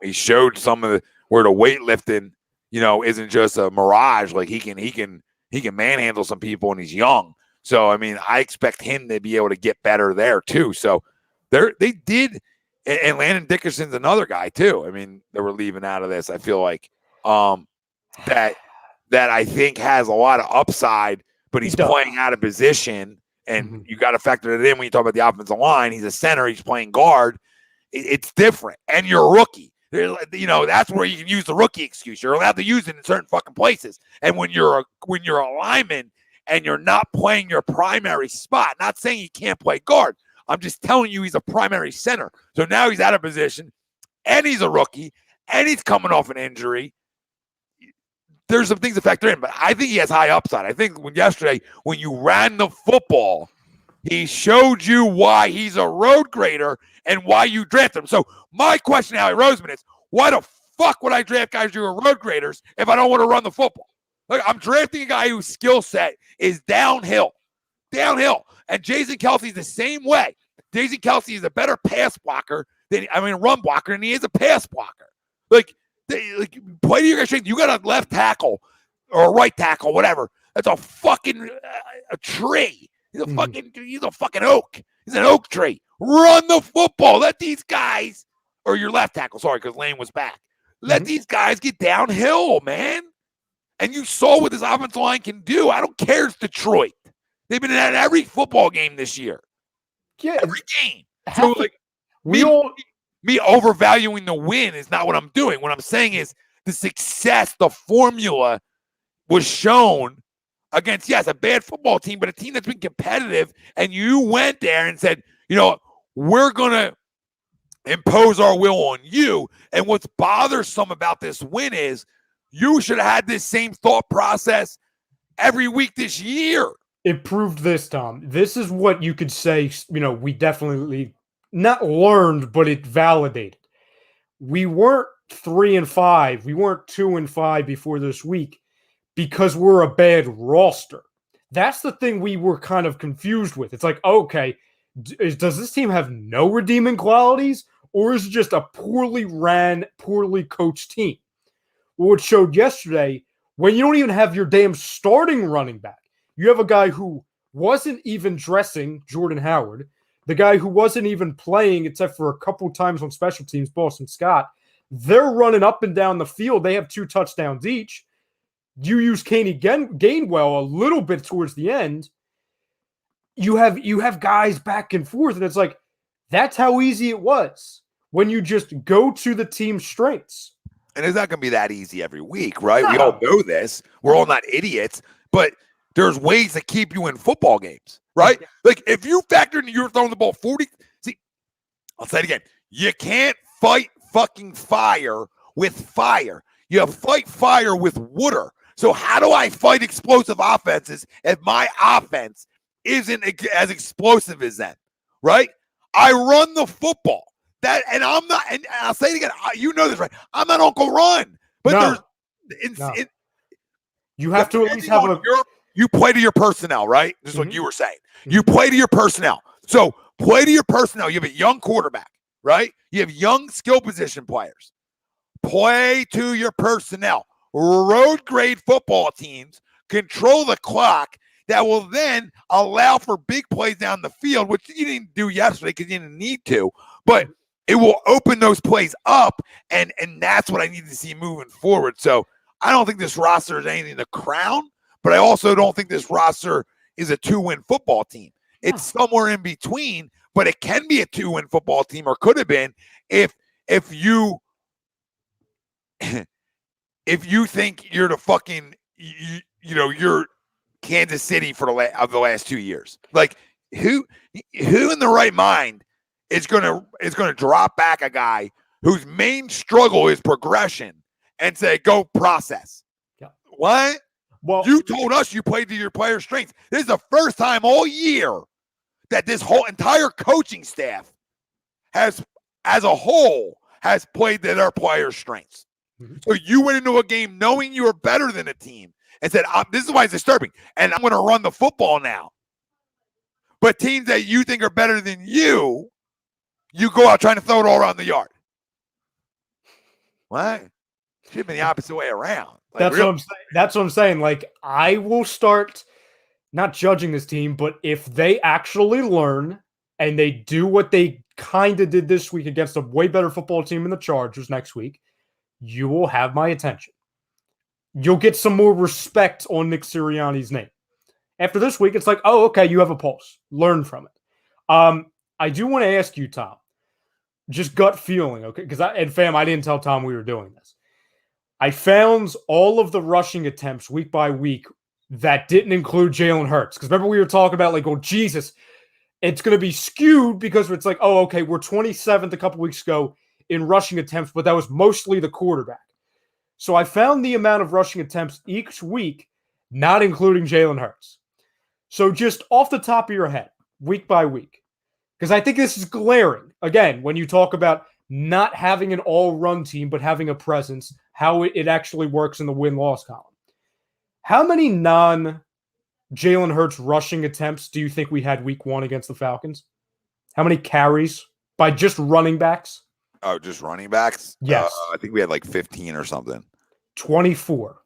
He showed some of where the weightlifting isn't just a mirage. Like he can manhandle some people, and he's young. So, I mean, I expect him to be able to get better there, too. So, they did – and Landon Dickerson's another guy, too. I mean, they were leaving out of this. I feel like that I think has a lot of upside, but he's playing out of position, and you got to factor it in when you talk about the offensive line. He's a center. He's playing guard. It's different, and you're a rookie. That's where you can use the rookie excuse. You're allowed to use it in certain fucking places. And when you're a lineman – and you're not playing your primary spot. Not saying he can't play guard. I'm just telling you he's a primary center. So now he's out of position, and he's a rookie, and he's coming off an injury. There's some things to factor in, but I think he has high upside. I think yesterday, when you ran the football, he showed you why he's a road grader and why you drafted him. So my question to Howie Roseman is, why the fuck would I draft guys who are road graders if I don't want to run the football? Like, I'm drafting a guy whose skill set is downhill. And Jason Kelce's the same way. Jason Kelce is a better run blocker than he is a pass blocker. Like play to your guys' strength. You got a left tackle or a right tackle, whatever. That's a fucking a tree. He's a fucking oak. He's an oak tree. Run the football. Let these guys, or your left tackle, sorry, because Lane was back. Let these guys get downhill, man. And you saw what this offensive line can do. I don't care. It's Detroit. They've been at every football game this year. Yeah, every game. So, me overvaluing the win is not what I'm doing. What I'm saying is the success, the formula was shown against, yes, a bad football team, but a team that's been competitive. And you went there and said, we're going to impose our will on you. And what's bothersome about this win is, you should have had this same thought process every week this year. It proved this, Tom. This is what you could say, we definitely not learned, but it validated. We weren't 3-5. We weren't 2-5 before this week because we're a bad roster. That's the thing we were kind of confused with. It's like, okay, does this team have no redeeming qualities, or is it just a poorly ran, poorly coached team? Well, it showed yesterday, when you don't even have your damn starting running back, you have a guy who wasn't even dressing, Jordan Howard, the guy who wasn't even playing except for a couple times on special teams, Boston Scott. They're running up and down the field. They have 2 touchdowns each. You use Gainwell a little bit towards the end. You have guys back and forth, and it's like, that's how easy it was when you just go to the team's strengths. And it's not going to be that easy every week, right? No. We all know this. We're all not idiots, but there's ways to keep you in football games, right? Like if you factor in you're throwing the ball 40, see, I'll say it again. You can't fight fucking fire with fire. You fight fire with water. So how do I fight explosive offenses if my offense isn't as explosive as them, right? I run the football. And I'm not, and I'll say it again, you know this, right? I'm not Uncle Run, but you have to at least have you play to your personnel, right? This is what you were saying. You play to your personnel. So play to your personnel. You have a young quarterback, right? You have young skill position players. Play to your personnel. Road grade football teams control the clock that will then allow for big plays down the field, which you didn't do yesterday because you didn't need to, but it will open those plays up, and that's what I need to see moving forward. So I don't think this roster is anything to crown, but I also don't think this roster is a 2-win football team. It's somewhere in between, but it can be a 2-win football team, or could have been if you if you think you're the fucking you're Kansas City for the last 2 years. Like who in the right mind is gonna drop back a guy whose main struggle is progression and say, go process? Yeah. What? Well, you told us you played to your players' strengths. This is the first time all year that this whole entire coaching staff has, as a whole, has played to their players' strengths. So you went into a game knowing you were better than a team and said, this is why it's disturbing, and I'm going to run the football now. But teams that you think are better than you go out trying to throw it all around the yard. What? Should have been the opposite way around. Like, that's what I'm saying. That's what I'm saying. Like, I will start not judging this team, but if they actually learn and they do what they kind of did this week against a way better football team in the Chargers next week, you will have my attention. You'll get some more respect on Nick Sirianni's name. After this week, it's like, oh, okay, you have a pulse. Learn from it. I do want to ask you, Tom, just gut feeling, okay? Because I didn't tell Tom we were doing this. I found all of the rushing attempts week by week that didn't include Jalen Hurts. Because remember we were talking about, like, oh, Jesus, it's going to be skewed because it's like, oh, okay, we're 27th a couple weeks ago in rushing attempts, but that was mostly the quarterback. So I found the amount of rushing attempts each week, not including Jalen Hurts. So just off the top of your head, week by week, because I think this is glaring. Again, when you talk about not having an all-run team, but having a presence, how it actually works in the win-loss column. How many non-Jalen Hurts rushing attempts do you think we had week 1 against the Falcons? How many carries by just running backs? Oh, just running backs? Yes. I think we had like 15 or something. 24.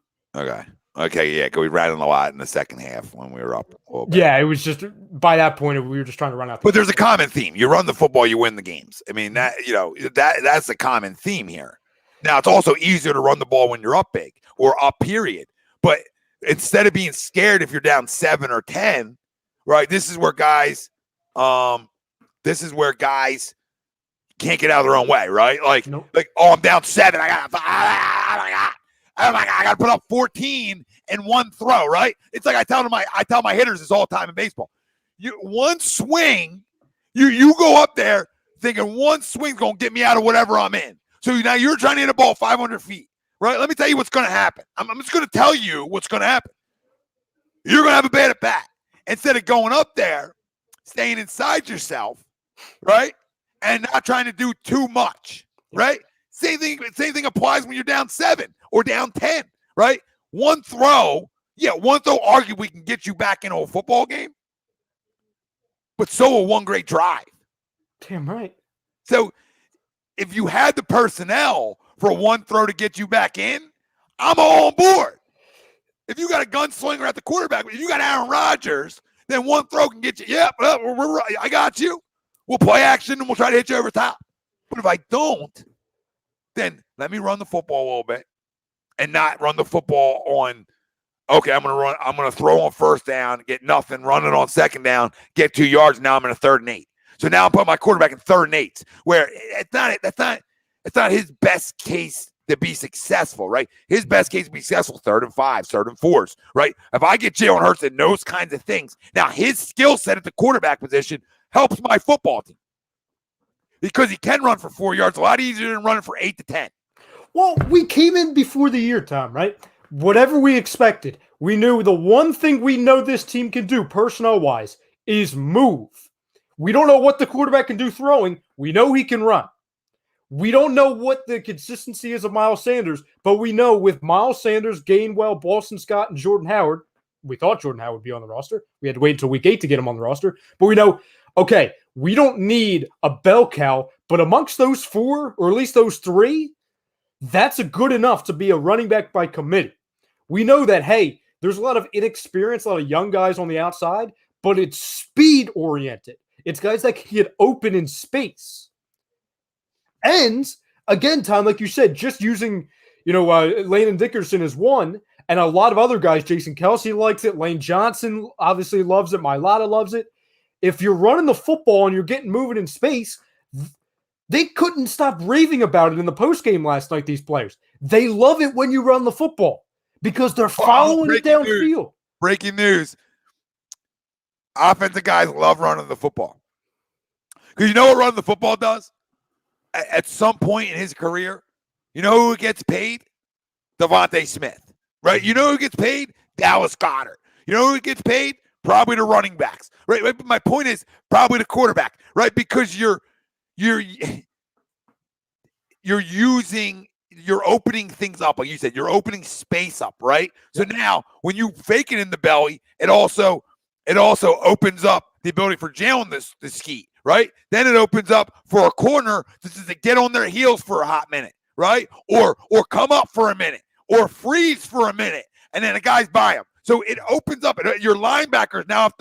Okay, yeah, because we ran in a lot in the second half when we were up a little bit. Yeah, it was just, by that point, we were just trying to run out. But there's a common theme. You run the football, you win the games. I mean, that's the common theme here. Now, it's also easier to run the ball when you're up big or up, period. But instead of being scared if you're down 7 or 10, right, this is where guys can't get out of their own way, right? Like, oh, I'm down 7. I got to put up 14 in one throw, right? It's like I tell my hitters this all the time in baseball. One swing, you go up there thinking one swing's going to get me out of whatever I'm in. So now you're trying to hit a ball 500 feet, right? Let me tell you what's going to happen. I'm just going to tell you what's going to happen. You're going to have a bad at bat. Instead of going up there, staying inside yourself, right? And not trying to do too much, right? Same thing applies when you're down 7 or down 10, right? One throw arguably can get you back into a football game, but so will one great drive. Damn right. So if you had the personnel for one throw to get you back in, I'm all on board. If you got a gunslinger at the quarterback, if you got Aaron Rodgers, then one throw can get you. Yeah, I got you. We'll play action and we'll try to hit you over top. But if I don't, then let me run the football a little bit and not run the football on, okay, I'm going to throw on first down, get nothing, run it on second down, get 2 yards. Now I'm in a 3rd and 8. So now I'm putting my quarterback in 3rd and 8, where it's not his best case to be successful, right? His best case to be successful, 3rd and 5, 3rd and 4s, right? If I get Jalen Hurts and those kinds of things, now his skill set at the quarterback position helps my football team because he can run for 4 yards a lot easier than running for 8 to 10. Well, we came in before the year, Tom, right? Whatever we expected, we knew the one thing we know this team can do personnel-wise is move. We don't know what the quarterback can do throwing. We know he can run. We don't know what the consistency is of Miles Sanders, but we know with Miles Sanders, Gainwell, Boston Scott, and Jordan Howard, we thought Jordan Howard would be on the roster. We had to wait until week 8 to get him on the roster. But we know, okay, we don't need a bell cow, but amongst those 4, or at least those 3, that's a good enough to be a running back by committee. We know that, hey, there's a lot of inexperience, a lot of young guys on the outside, but it's speed-oriented. It's guys that can get open in space. And again, Tom, like you said, just using, Landon Dickerson as one, and a lot of other guys, Jason Kelsey likes it, Lane Johnson obviously loves it, Mailata loves it. If you're running the football and you're getting moving in space, they couldn't stop raving about it in the postgame last night, these players. They love it when you run the football because they're following it downfield. Breaking news. Offensive guys love running the football. Because you know what running the football does? At some point in his career, you know who gets paid? Devontae Smith, right? You know who gets paid? Dallas Goedert. You know who gets paid? Probably the running backs, right? But my point is probably the quarterback, right? Because you're opening things up, like you said, you're opening space up, right? So now when you fake it in the belly, it also opens up the ability for Jalen to ski. Right? Then it opens up for a corner to get on their heels for a hot minute, right? Or come up for a minute, or freeze for a minute, and then a guy's by him. So it opens up. Your linebackers now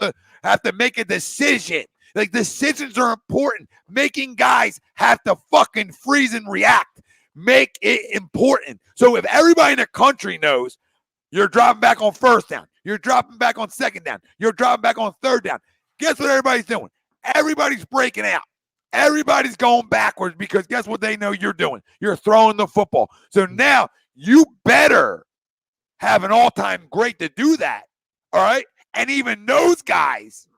have to make a decision. Like, decisions are important. Making guys have to fucking freeze and react. Make it important. So if everybody in the country knows you're dropping back on 1st down, you're dropping back on 2nd down, you're dropping back on 3rd down, guess what everybody's doing? Everybody's breaking out. Everybody's going backwards because guess what they know you're doing? You're throwing the football. So now you better have an all-time great to do that, all right? And even those guys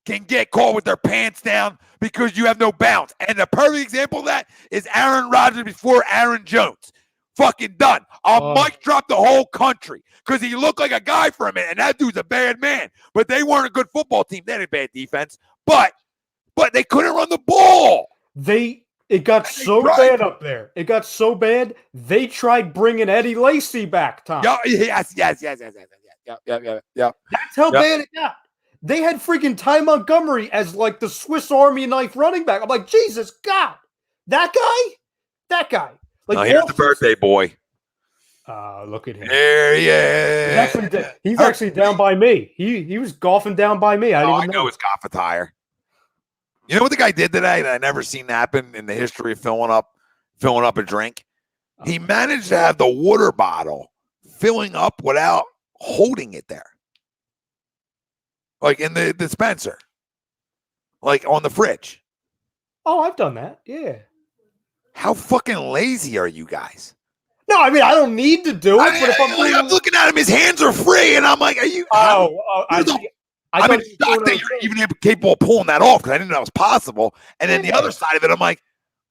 can get caught with their pants down because you have no bounce. And the perfect example of that is Aaron Rodgers before Aaron Jones. Fucking done. I'll mic drop the whole country because he looked like a guy for a minute, and that dude's a bad man. But they weren't a good football team. They had a bad defense. But they couldn't run the ball. It got so bad up there. It got so bad, they tried bringing Eddie Lacy back, Tom. Yes. Yep. That's how bad it got. They had freaking Ty Montgomery as like the Swiss Army knife running back. I'm like, Jesus God. That guy. Like, here's the birthday boy. Look at him. There he is. He's actually down by me. He was golfing down by me. I know his golf attire. You know what the guy did today that I never seen happen in the history of filling up a drink? He managed to have the water bottle filling up without holding it there. Like in the dispenser. Like on the fridge. Oh, I've done that. Yeah. How fucking lazy are you guys? No, I mean, I don't need to do it, but if I'm looking at him, his hands are free, and I'm like, are you? I'm shocked that you're even capable of pulling that off because I didn't know that was possible. And then the other side of it, I'm like,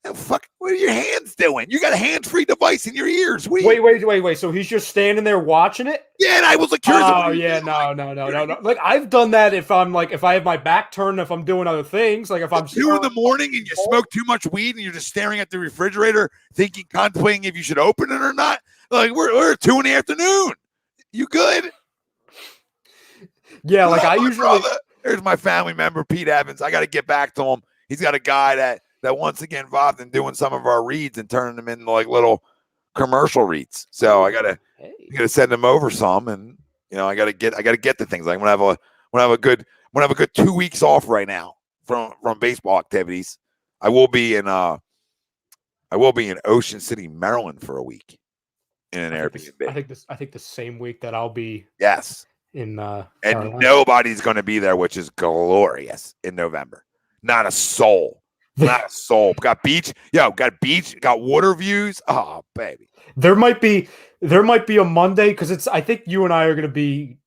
oh, fuck, what are your hands doing? You got a hands-free device in your ears. Wait. So he's just standing there watching it? Yeah, and I was like, curious. Oh, yeah, no. Like, I've done that if I have my back turned, if I'm doing other things. Like, if I'm 2 in the morning and you smoke too much weed and you're just staring at the refrigerator, contemplating if you should open it or not. Like, we're at 2 in the afternoon. You good? Yeah, like I usually. There's my family member, Pete Evans. I got to get back to him. He's got a guy that once again involved in doing some of our reads and turning them into like little commercial reads. So I gotta send him over some, and I gotta get the things. Like I'm gonna have a good 2 weeks off right now from baseball activities. I will be in Ocean City, Maryland for a week in an Airbnb. I think the same week that I'll be. Yes. In and Carolina. Nobody's going to be there, which is glorious in November. Not a soul. Got beach. Got water views. Oh, baby. There might be a Monday because I think you and I are going to be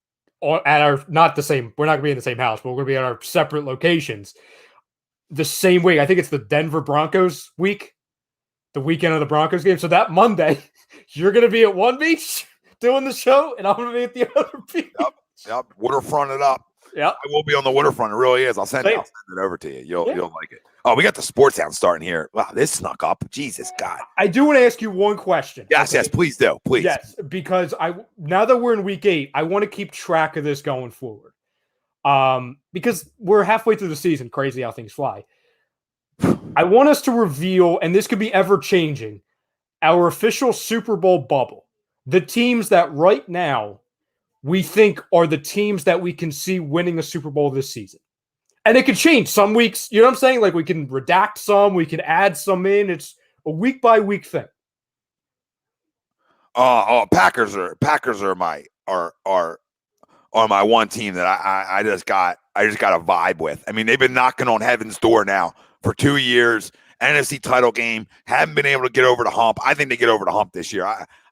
at our not the same. We're not going to be in the same house, but we're going to be at our separate locations the same week. I think it's the Denver Broncos week, the weekend of the Broncos game. So that Monday, you're going to be at one beach doing the show, and I'm going to be at the other beach. Yep. Waterfront it up. Yeah, I will be on the waterfront. It really is. I'll send it over to you. You'll like it. Oh, we got the sports sound starting here. Wow, this snuck up. Jesus God. I do want to ask you one question. Yes, yes, please do. Please. Yes, because now that we're in week 8, I want to keep track of this going forward. Because we're halfway through the season. Crazy how things fly. I want us to reveal, and this could be ever changing, our official Super Bowl bubble. The teams that right now we think are the teams that we can see winning a Super Bowl this season. And it could change some weeks. You know what I'm saying? Like we can redact some, we can add some in. It's a week by week thing. Packers are my one team that I just got a vibe with. I mean, they've been knocking on heaven's door now for 2 years. NFC title game, haven't been able to get over the hump. I think they get over the hump this year.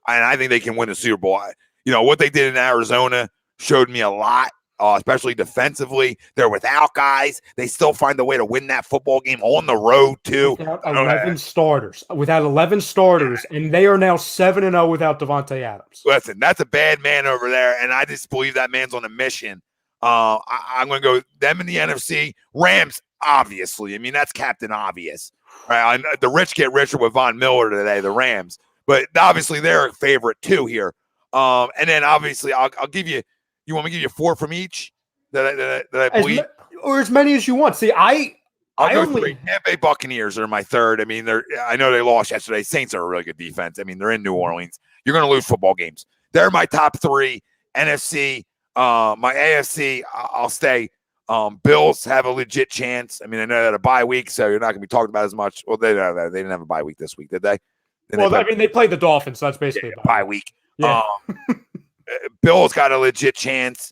I think they can win the Super Bowl. What they did in Arizona showed me a lot, especially defensively. They're without guys. They still find a way to win that football game on the road, too. Without 11 starters. Without 11 starters, and they are now 7-0 without Devontae Adams. Listen, that's a bad man over there, and I just believe that man's on a mission. I'm going to go them in the NFC. Rams, obviously. I mean, that's Captain Obvious. Right? The rich get richer with Von Miller today, the Rams. But obviously, they're a favorite, too, here. And then obviously I'll give you. You want me to give you 4 from each that I believe, or as many as you want. See, I'll go 3. Tampa Bay Buccaneers are my third. I mean, I know they lost yesterday. Saints are a really good defense. I mean, they're in New Orleans. You're going to lose football games. They're my top 3. NFC, my AFC. I'll stay. Bills have a legit chance. I mean, I know that a bye week, so you're not going to be talked about as much. Well, they didn't have a bye week this week, did they? They played the Dolphins, so that's basically a bye week. Yeah. Bill's got a legit chance.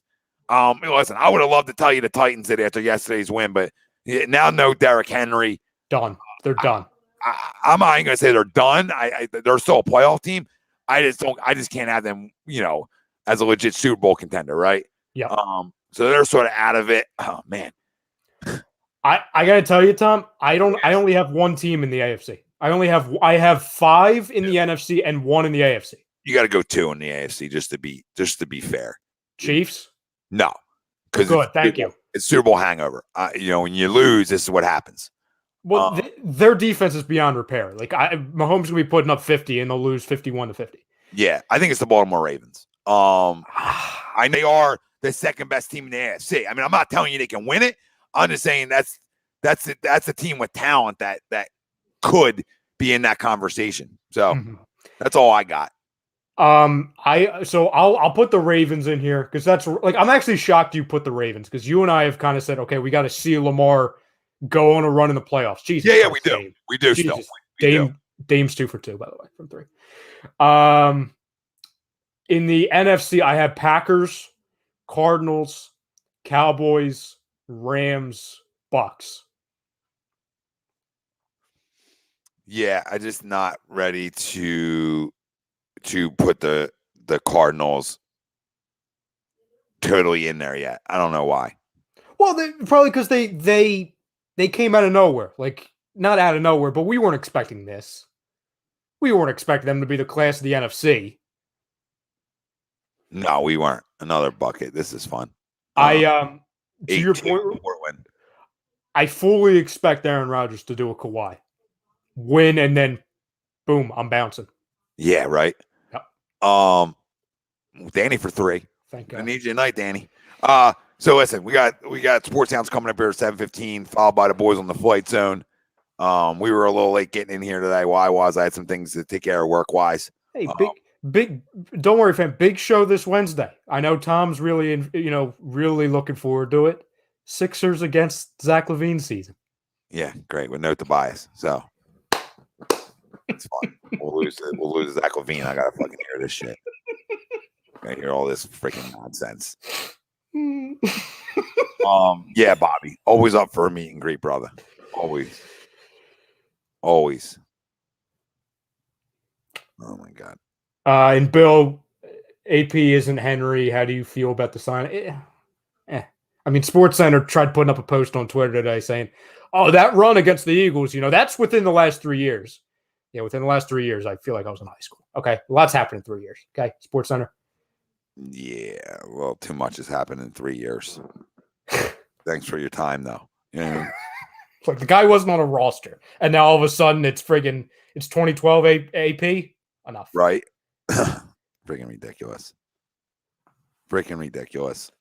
Listen, I would have loved to tell you the Titans did after yesterday's win, but now no Derrick Henry. Done. They're done. I'm not even going to say they're done. They're still a playoff team. I just can't have them, as a legit Super Bowl contender, right? Yeah. So they're sort of out of it. Oh man. I got to tell you, Tom, I only have one team in the AFC. I have 5 in the NFC and 1 in the AFC. You got to go 2 in the AFC just to be fair. Chiefs? No. Good, thank you. It's Super Bowl hangover. When you lose, this is what happens. Well, their defense is beyond repair. Like Mahomes will be putting up 50 and they'll lose 51-50. Yeah, I think it's the Baltimore Ravens. I know they are the second best team in the AFC. I mean, I'm not telling you they can win it. I'm just saying that's a team with talent that could be in that conversation. So that's all I got. I'll put the Ravens in here because that's like I'm actually shocked you put the Ravens because you and I have kind of said, okay, we got to see Lamar go on a run in the playoffs. Jesus, yeah, we do. Dame. We do still. Dame's 2 for 2, by the way, from 3. In the NFC, I have Packers, Cardinals, Cowboys, Rams, Bucks. Yeah, I'm just not ready to put the Cardinals totally in there yet. I don't know why. Well, probably because they came out of nowhere. Like, not out of nowhere, but we weren't expecting this. We weren't expecting them to be the class of the NFC. No, we weren't. Another bucket. This is fun. To your point, I fully expect Aaron Rodgers to do a Kawhi. Win, and then, boom, I'm bouncing. Yeah, right. Yep. Danny for 3. Thank God. I need you tonight, Danny. So listen, we got Sports Sounds coming up here at 7:15, followed by the boys on the Flight Zone. We were a little late getting in here today. Why was I had some things to take care of work wise. Hey, big. Don't worry, fam. Big show this Wednesday. I know Tom's really, really looking forward to it. Sixers against Zach LaVine season. Yeah, great. With note to bias, so it's fun. We'll lose Zach LaVine. I gotta fucking hear this shit. I hear all this freaking nonsense. Yeah, Bobby. Always up for a meet and greet, brother. Always. Oh my God. And Bill, AP isn't Henry. How do you feel about the sign? I mean, SportsCenter tried putting up a post on Twitter today saying, "Oh, that run against the Eagles, that's within the last 3 years." Yeah, within the last 3 years, I feel like I was in high school. Okay, lots happened in 3 years. Okay, SportsCenter. Yeah, well, too much has happened in 3 years. Thanks for your time, though. Yeah. Like the guy wasn't on a roster, and now all of a sudden it's 2012 AP. Enough, right? Freaking ridiculous. Freaking ridiculous.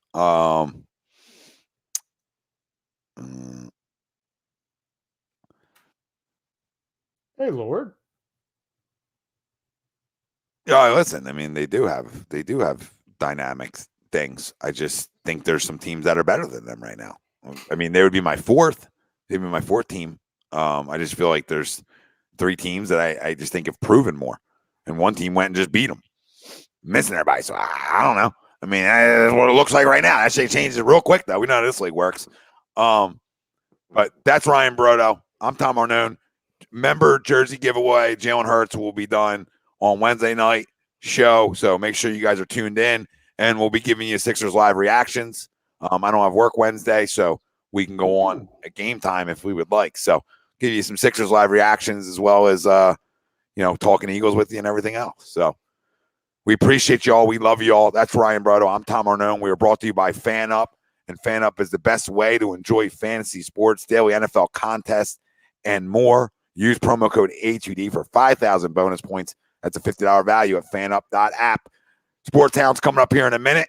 Hey, Lord. Yeah, listen. I mean, they do have dynamic things. I just think there's some teams that are better than them right now. I mean, they would be my fourth. They'd be my fourth team. I just feel like there's 3 teams that I just think have proven more, and one team went and just beat them, missing everybody. So I don't know. I mean, that's what it looks like right now. That shit changes real quick, though. We know how this league works. But that's Ryan Brodo. I'm Tom Arnone. Member jersey giveaway. Jalen Hurts will be done on Wednesday night show. So make sure you guys are tuned in, and we'll be giving you Sixers live reactions. I don't have work Wednesday, so we can go on at game time if we would like. So give you some Sixers live reactions as well as, talking Eagles with you and everything else. So we appreciate y'all. We love y'all. That's Ryan Brodo. I'm Tom Arnone. We are brought to you by FanUp, and FanUp is the best way to enjoy fantasy sports, daily NFL contests, and more. Use promo code A2D for 5,000 bonus points. That's a $50 value at FanUp.app. Sports Town's coming up here in a minute.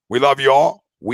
We love you all.